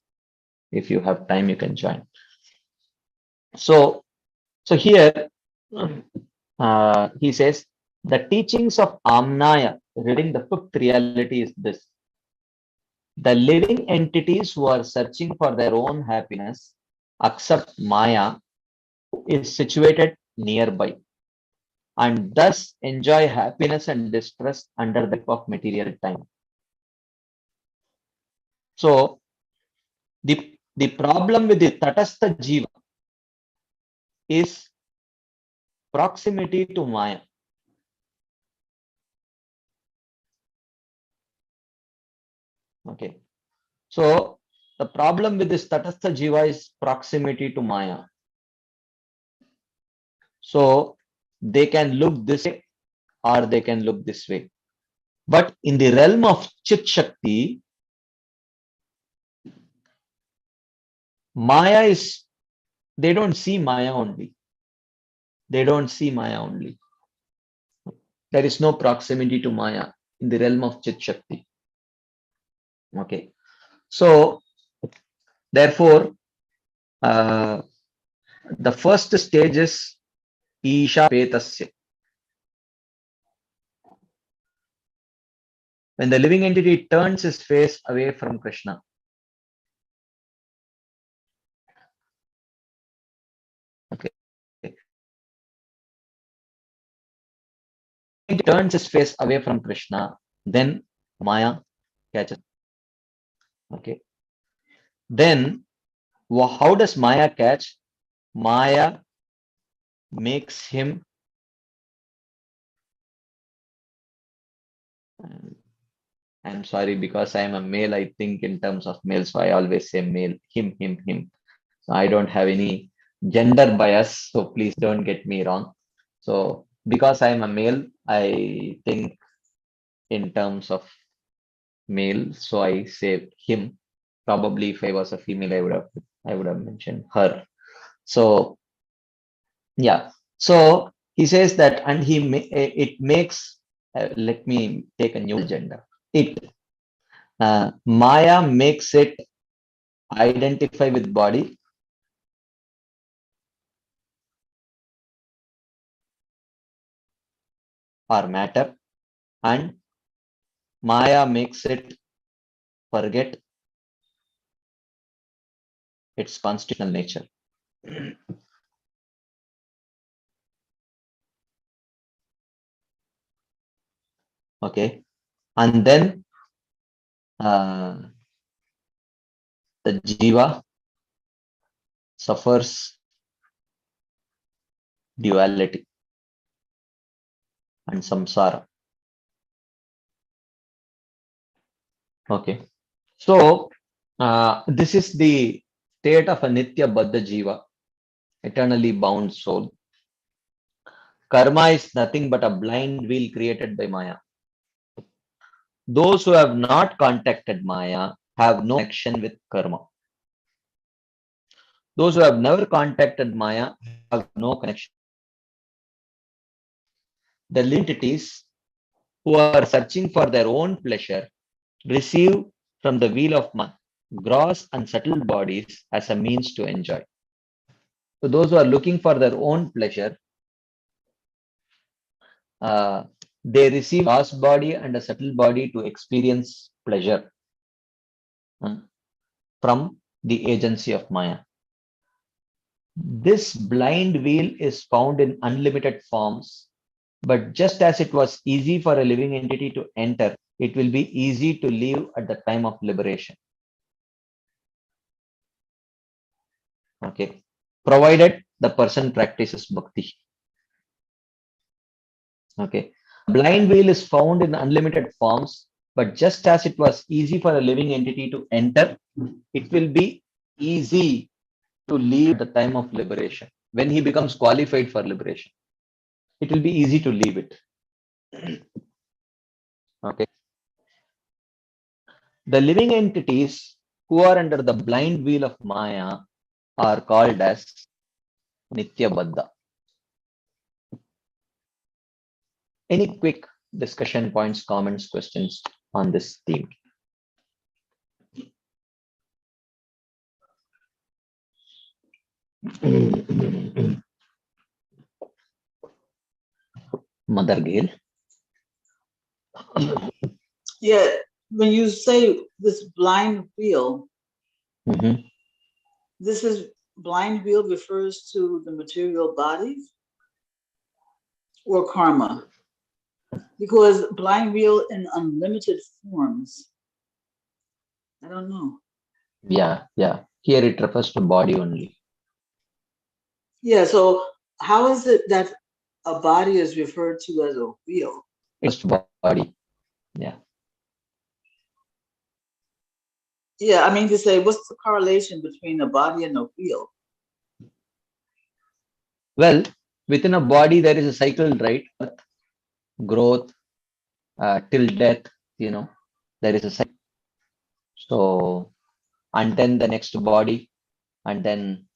If you have time, you can join. So here he says, the teachings of Amnaya regarding the fifth reality is this: the living entities who are searching for their own happiness, except Maya, is situated nearby, and thus enjoy happiness and distress under the grip of material time. So the problem with the Tatastha Jiva is proximity to Maya. Okay, so the problem with this Tatastha Jiva is proximity to Maya. So they can look this way or they can look this way. But in the realm of Chit Shakti, Maya is, they don't see Maya only. They don't see Maya only. There is no proximity to Maya in the realm of Chit Shakti. Okay. So, therefore, the first stage is Isha Petasya. When the living entity turns his face away from Krishna. Okay. He turns his face away from Krishna, then Maya catches. Okay. Then, how does Maya catch? Maya makes him I'm sorry, because I am a male, I think in terms of male, so I always say male, him, him, him. So I don't have any gender bias, so please don't get me wrong. So because I am a male, I think in terms of male, so I say him. Probably if I was a female, I would have mentioned her. So yeah, so he says that, and it makes. Let me take a new gender. Maya makes it identify with body or matter, and Maya makes it forget its constitutional nature. Okay, and then the jiva suffers duality and samsara. Okay, so this is the state of a nitya baddha jiva, eternally bound soul. Karma is nothing but a blind wheel created by Maya. Those who have not contacted Maya have no connection with karma. Those who have never contacted Maya have no connection. The entities who are searching for their own pleasure receive from the wheel of Maya gross and subtle bodies as a means to enjoy. So those who are looking for their own pleasure, they receive gross body and a subtle body to experience pleasure from the agency of Maya. This blind wheel is found in unlimited forms, but just as it was easy for a living entity to enter, it will be easy to leave at the time of liberation. Okay, provided the person practices bhakti. Okay, blind wheel is found in unlimited forms, but just as it was easy for a living entity to enter, it will be easy to leave at the time of liberation. When he becomes qualified for liberation, it will be easy to leave it. Okay. The living entities who are under the blind wheel of Maya are called as Nitya Baddha. Any quick discussion points, comments, questions on this theme? Mother Gail. Yeah, when you say this blind wheel, this is blind wheel refers to the material bodies or karma? Because blind wheel in unlimited forms, I don't know. Yeah. Here it refers to body only. Yeah, so how is it that a body is referred to as a wheel? It's body. Yeah. Yeah, I mean to say, what's the correlation between a body and a wheel? Well, within a body, there is a cycle, right? Growth, till death, there is a cycle. So, and then the next body, and then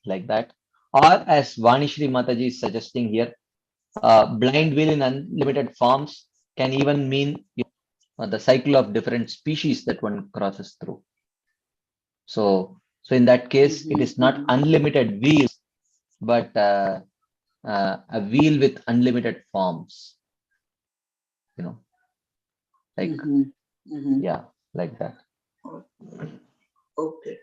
like that. Or as Vanishri Mataji is suggesting here, blind wheel in unlimited forms can even mean the cycle of different species that one crosses through. So in that case, it is not unlimited wheels, but a wheel with unlimited forms. Like yeah, like that. Okay.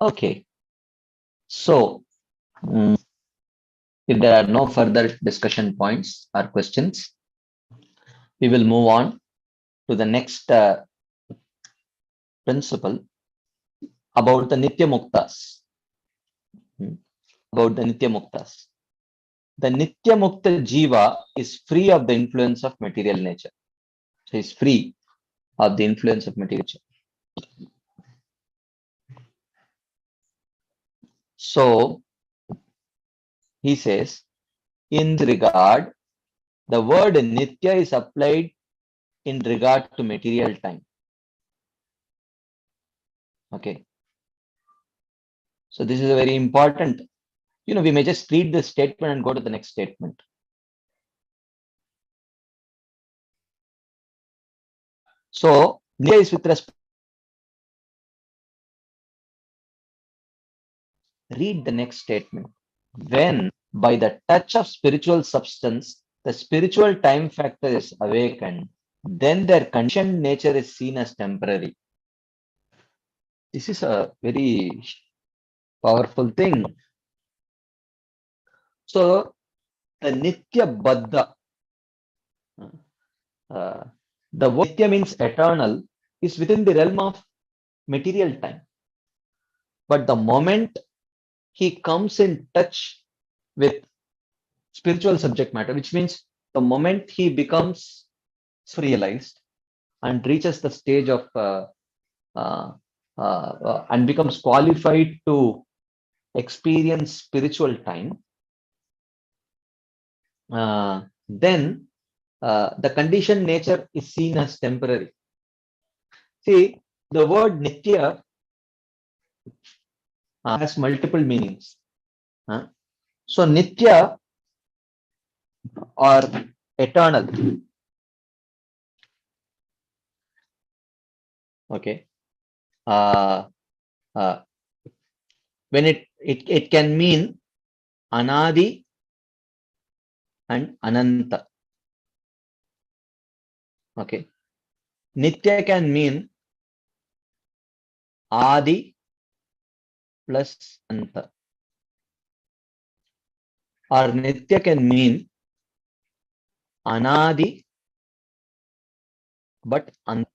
Okay. So if there are no further discussion points or questions, we will move on to the next principle about the Nitya Muktas. About the Nitya Muktas. The Nitya Mukta Jiva is free of the influence of material nature. So is free of the influence of material nature. So he says, in this regard, the word Nitya is applied in regard to material time. Okay. So this is a very important, we may just read this statement and go to the next statement. So Nitya is with respect. Read the next statement. When by the touch of spiritual substance, the spiritual time factor is awakened, then their conditioned nature is seen as temporary. This is a very powerful thing. So the Nitya Baddha, the word Nitya means eternal, is within the realm of material time. But the moment he comes in touch with spiritual subject matter, which means the moment he becomes realized and reaches the stage of and becomes qualified to experience spiritual time, then the conditioned nature is seen as temporary. See, the word Nitya has multiple meanings. So Nitya or eternal. Okay. When it can mean Anadi and Ananta. Okay. Nitya can mean Adi plus Anta. Or Nitya can mean Anadi but Anta.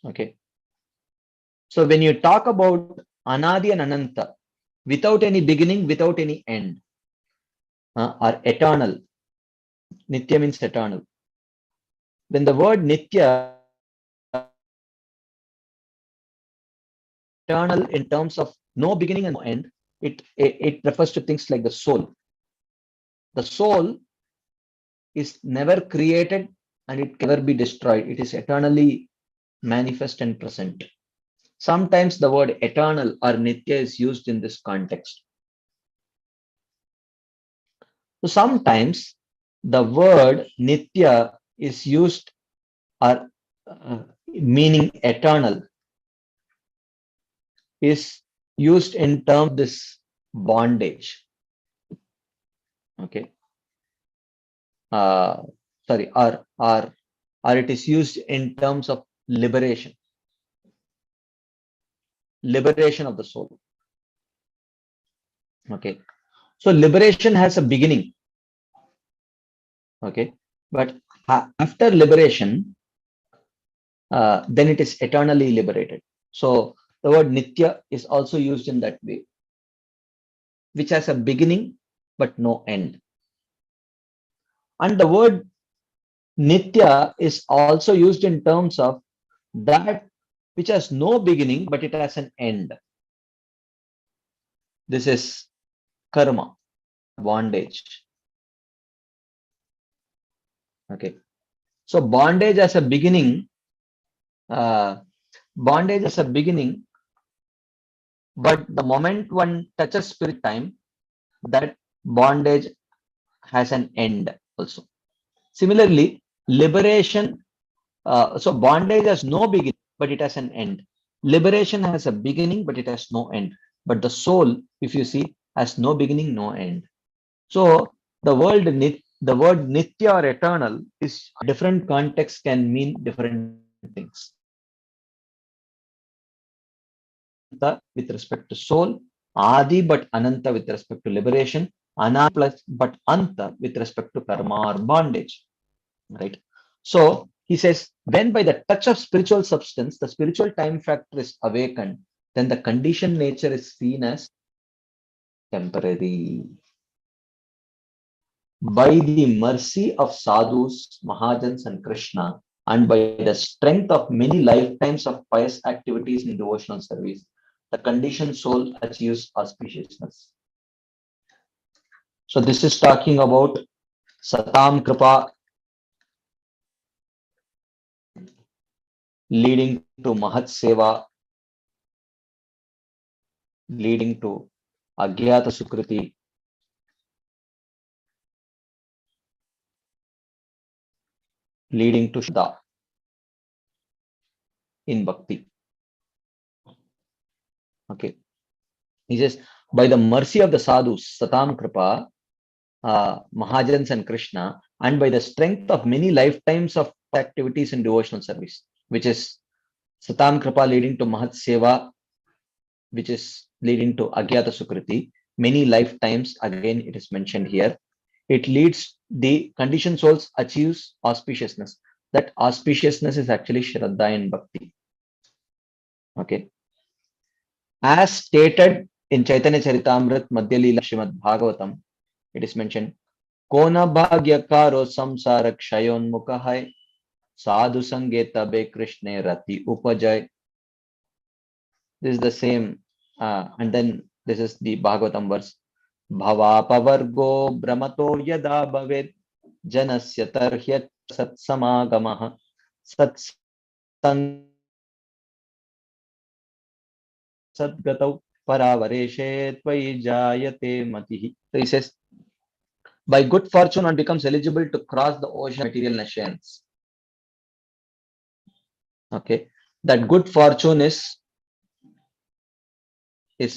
Okay. So when you talk about Anadi and Ananta, without any beginning, without any end, or eternal, Nitya means eternal. When the word Nitya, eternal in terms of no beginning and no end, it refers to things like the soul. The soul is never created and it can never be destroyed. It is eternally manifest and present. Sometimes the word eternal or Nitya is used in this context. So sometimes the word Nitya is used or meaning eternal is used in terms of this bondage. Okay. Sorry, or it is used in terms of liberation. Liberation of the soul. Okay. So liberation has a beginning. Okay. But after liberation, then it is eternally liberated. So the word Nitya is also used in that way, which has a beginning but no end. And the word Nitya is also used in terms of that which has no beginning, but it has an end. This is karma, bondage. Okay. So bondage as a beginning, bondage as a beginning, but the moment one touches spirit time, that bondage has an end also. Similarly, liberation, so bondage has no beginning, but it has an end. Liberation has a beginning, but it has no end. But the soul, if you see, has no beginning, no end. So the word nitya or eternal is different context can mean different things. With respect to soul, adi but ananta with respect to liberation, ana plus but anta with respect to karma or bondage. Right? So he says, when by the touch of spiritual substance, the spiritual time factor is awakened, then the conditioned nature is seen as temporary. By the mercy of sadhus, mahajans, and Krishna, and by the strength of many lifetimes of pious activities in devotional service, the conditioned soul achieves auspiciousness. So this is talking about Satam Kripa leading to Mahat Seva, leading to Agyata Sukriti, leading to Shraddha in Bhakti. Okay. He says, by the mercy of the sadhus, Satam Kripa, Mahajans and Krishna, and by the strength of many lifetimes of activities in devotional service, which is Satam Kripa leading to Mahat Seva, which is leading to Agyata Sukriti, many lifetimes, again it is mentioned here. It leads the conditioned souls achieves auspiciousness. That auspiciousness is actually Shraddha and Bhakti. Okay. As stated in Chaitanya Charitamrit Madhya Leela Srimad Bhagavatam, it is mentioned, Kona bhagya karo samsara kshayon mukha hai, sadhu sange tabe krishne rati upajay. This is the same, and then this is the Bhagavatam verse. Bhava pavargo brahmato yada bhaved janasya tarhyat satsamagamaha satsang sadgatau paravareshe tvai jayate matihi. So he says, by good fortune one becomes eligible to cross the ocean of material nations. Okay, that good fortune is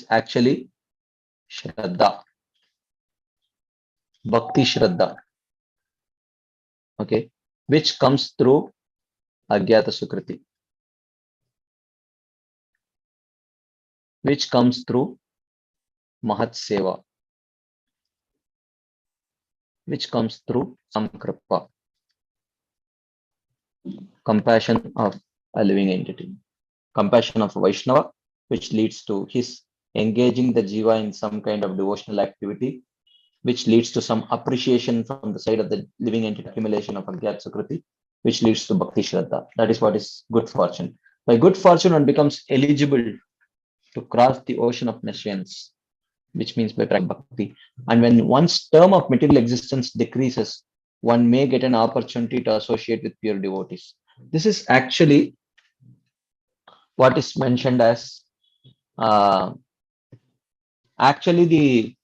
actually Shraddha, Bhakti Shraddha. Okay, which comes through Agyata Sukriti, which comes through Mahat Seva, which comes through Samkripa, compassion of a living entity, compassion of Vaishnava, which leads to his engaging the Jiva in some kind of devotional activity, which leads to some appreciation from the side of the living entity, accumulation of Agyata Sukriti, which leads to Bhakti Shraddha. That is what is good fortune. By good fortune, one becomes eligible to cross the ocean of nations, which means by Bhakti. And when one's term of material existence decreases, one may get an opportunity to associate with pure devotees. This is actually what is mentioned as actually the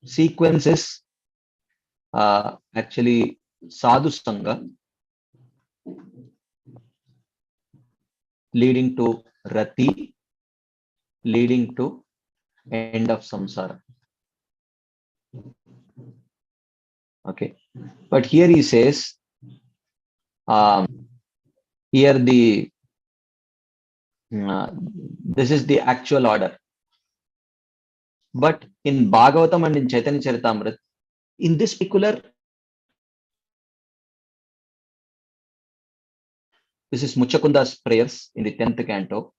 sequence is actually Sadhu Sangha leading to Rati, leading to end of samsara. Okay, but here he says, here the this is the actual order. But in Bhagavatam and in Chaitanya Charitamrita, in this particular, this is Muchakunda's prayers in the 10th canto.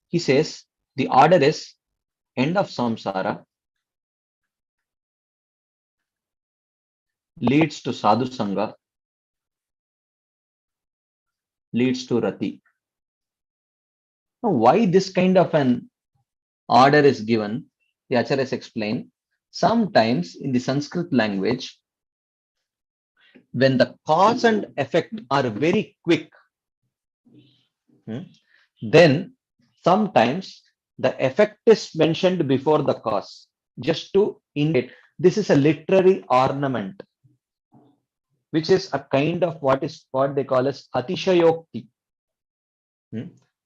He says, the order is end of samsara leads to sadhu sangha, leads to rati. Now, why this kind of an order is given, the acharyas explain. Sometimes in the Sanskrit language, when the cause and effect are very quick, then sometimes the effect is mentioned before the cause, just to indicate this is a literary ornament, which is a kind of what they call as atishayokti.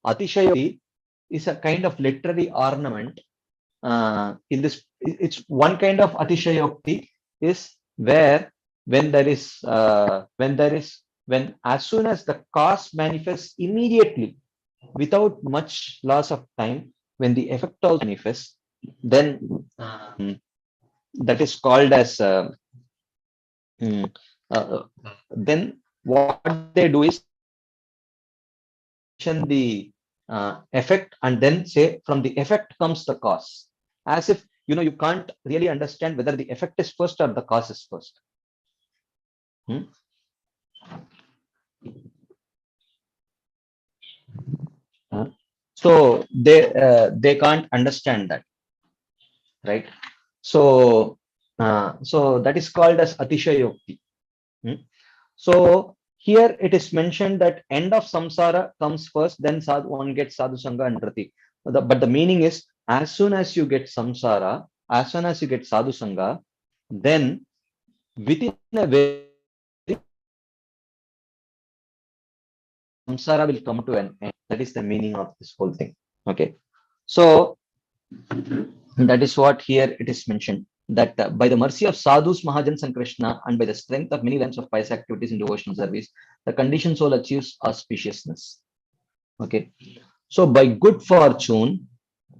Atishayokti is a kind of literary ornament. In this, it's one kind of atishayokti is where when as soon as the cause manifests immediately without much loss of time, when the effect also manifests, then that is called as then what they do is mention the effect and then say from the effect comes the cause, as if you can't really understand whether the effect is first or the cause is first. So they can't understand that, right? So that is called as atishayokti. So here it is mentioned that end of samsara comes first, then one gets sadhu sangha and rati. But the meaning is, as soon as you get samsara, as soon as you get sadhu sangha, then within a very samsara will come to an end. That is the meaning of this whole thing. Okay, so that is what here it is mentioned, that by the mercy of sadhus, mahajans and Krishna, and by the strength of many lines of pious activities in devotional service, the conditioned soul achieves auspiciousness. Okay, so by good fortune,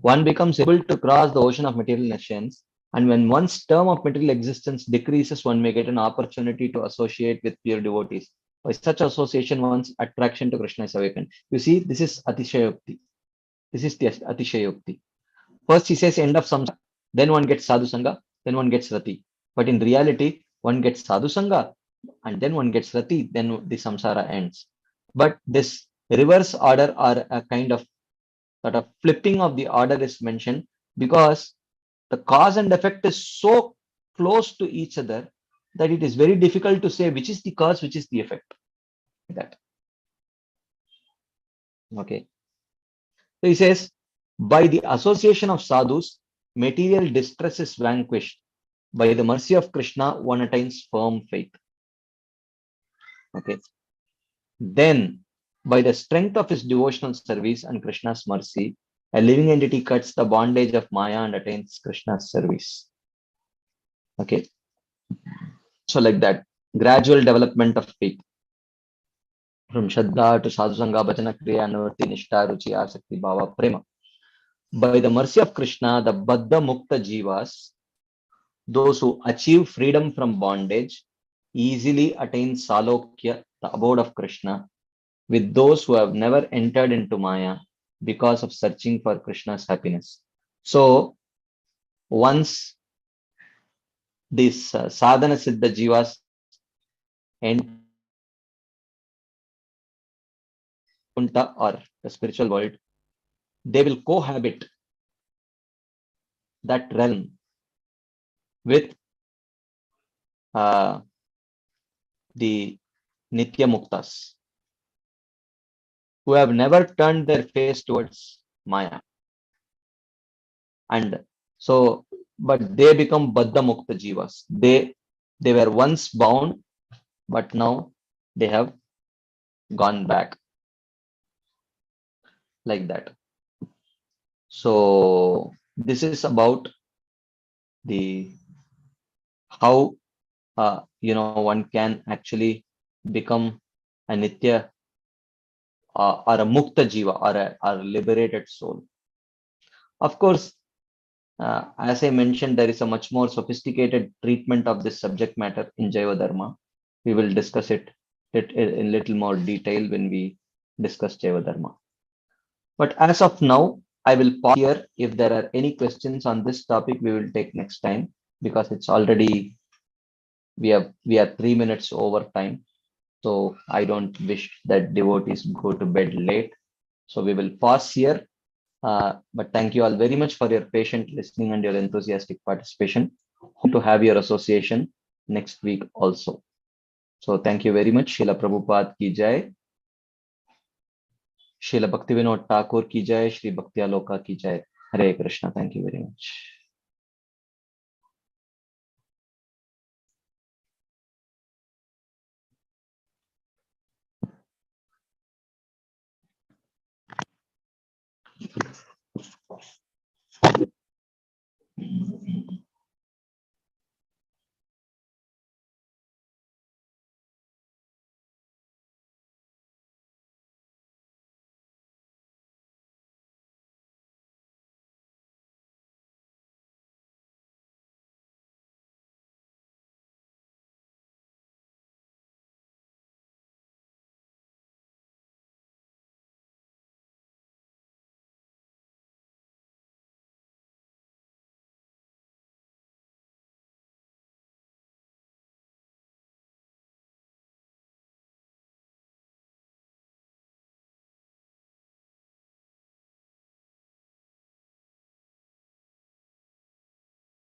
one becomes able to cross the ocean of material nations, and when one's term of material existence decreases, one may get an opportunity to associate with pure devotees. By such association, one's attraction to Krishna is awakened. You see, this is Atishayokti. This is the Atishayokti. First, he says end of samsara, then one gets sadhu sangha, then one gets rati. But in reality, one gets sadhu sangha, and then one gets rati, then the samsara ends. But this reverse order or a kind of sort of flipping of the order is mentioned because the cause and effect is so close to each other that it is very difficult to say which is the cause, which is the effect. That. Okay. So he says, by the association of sadhus, material distress is vanquished. By the mercy of Krishna, one attains firm faith. Okay. Then, by the strength of his devotional service and Krishna's mercy, a living entity cuts the bondage of Maya and attains Krishna's service. Okay. So like that, gradual development of faith. From Shraddha to Sadhusanga, Bhajana, Kriya, Nurti, Nishta, Ruchi, Asakti, Bhava, Prema. By the mercy of Krishna, the Baddha Mukta Jivas, those who achieve freedom from bondage, easily attain Salokya, the abode of Krishna, with those who have never entered into Maya because of searching for Krishna's happiness. So, once these sadhana siddha jivas enter or the spiritual world, they will cohabit that realm with the Nitya Muktas, who have never turned their face towards Maya. And so, but they become Baddha Mukta Jivas. They were once bound, but now they have gone back. Like that. So this is about the how one can actually become a Nitya or a Mukta Jiva or a liberated soul. Of course, as I mentioned, there is a much more sophisticated treatment of this subject matter in Jaiva Dharma. We will discuss it in little more detail when we discuss Jaiva Dharma. But as of now, I will pause here. If there are any questions on this topic, we will take next time, because it's already, we are 3 minutes over time. So I don't wish that devotees go to bed late. So we will pause here. But thank you all very much for your patient listening and your enthusiastic participation. Hope to have your association next week also. So thank you very much. Srila Prabhupada ki jai. Srila Bhaktivinoda Thakur ki jai. Shri Bhakti Aloka ki jai. Hare Krishna. Thank you very much.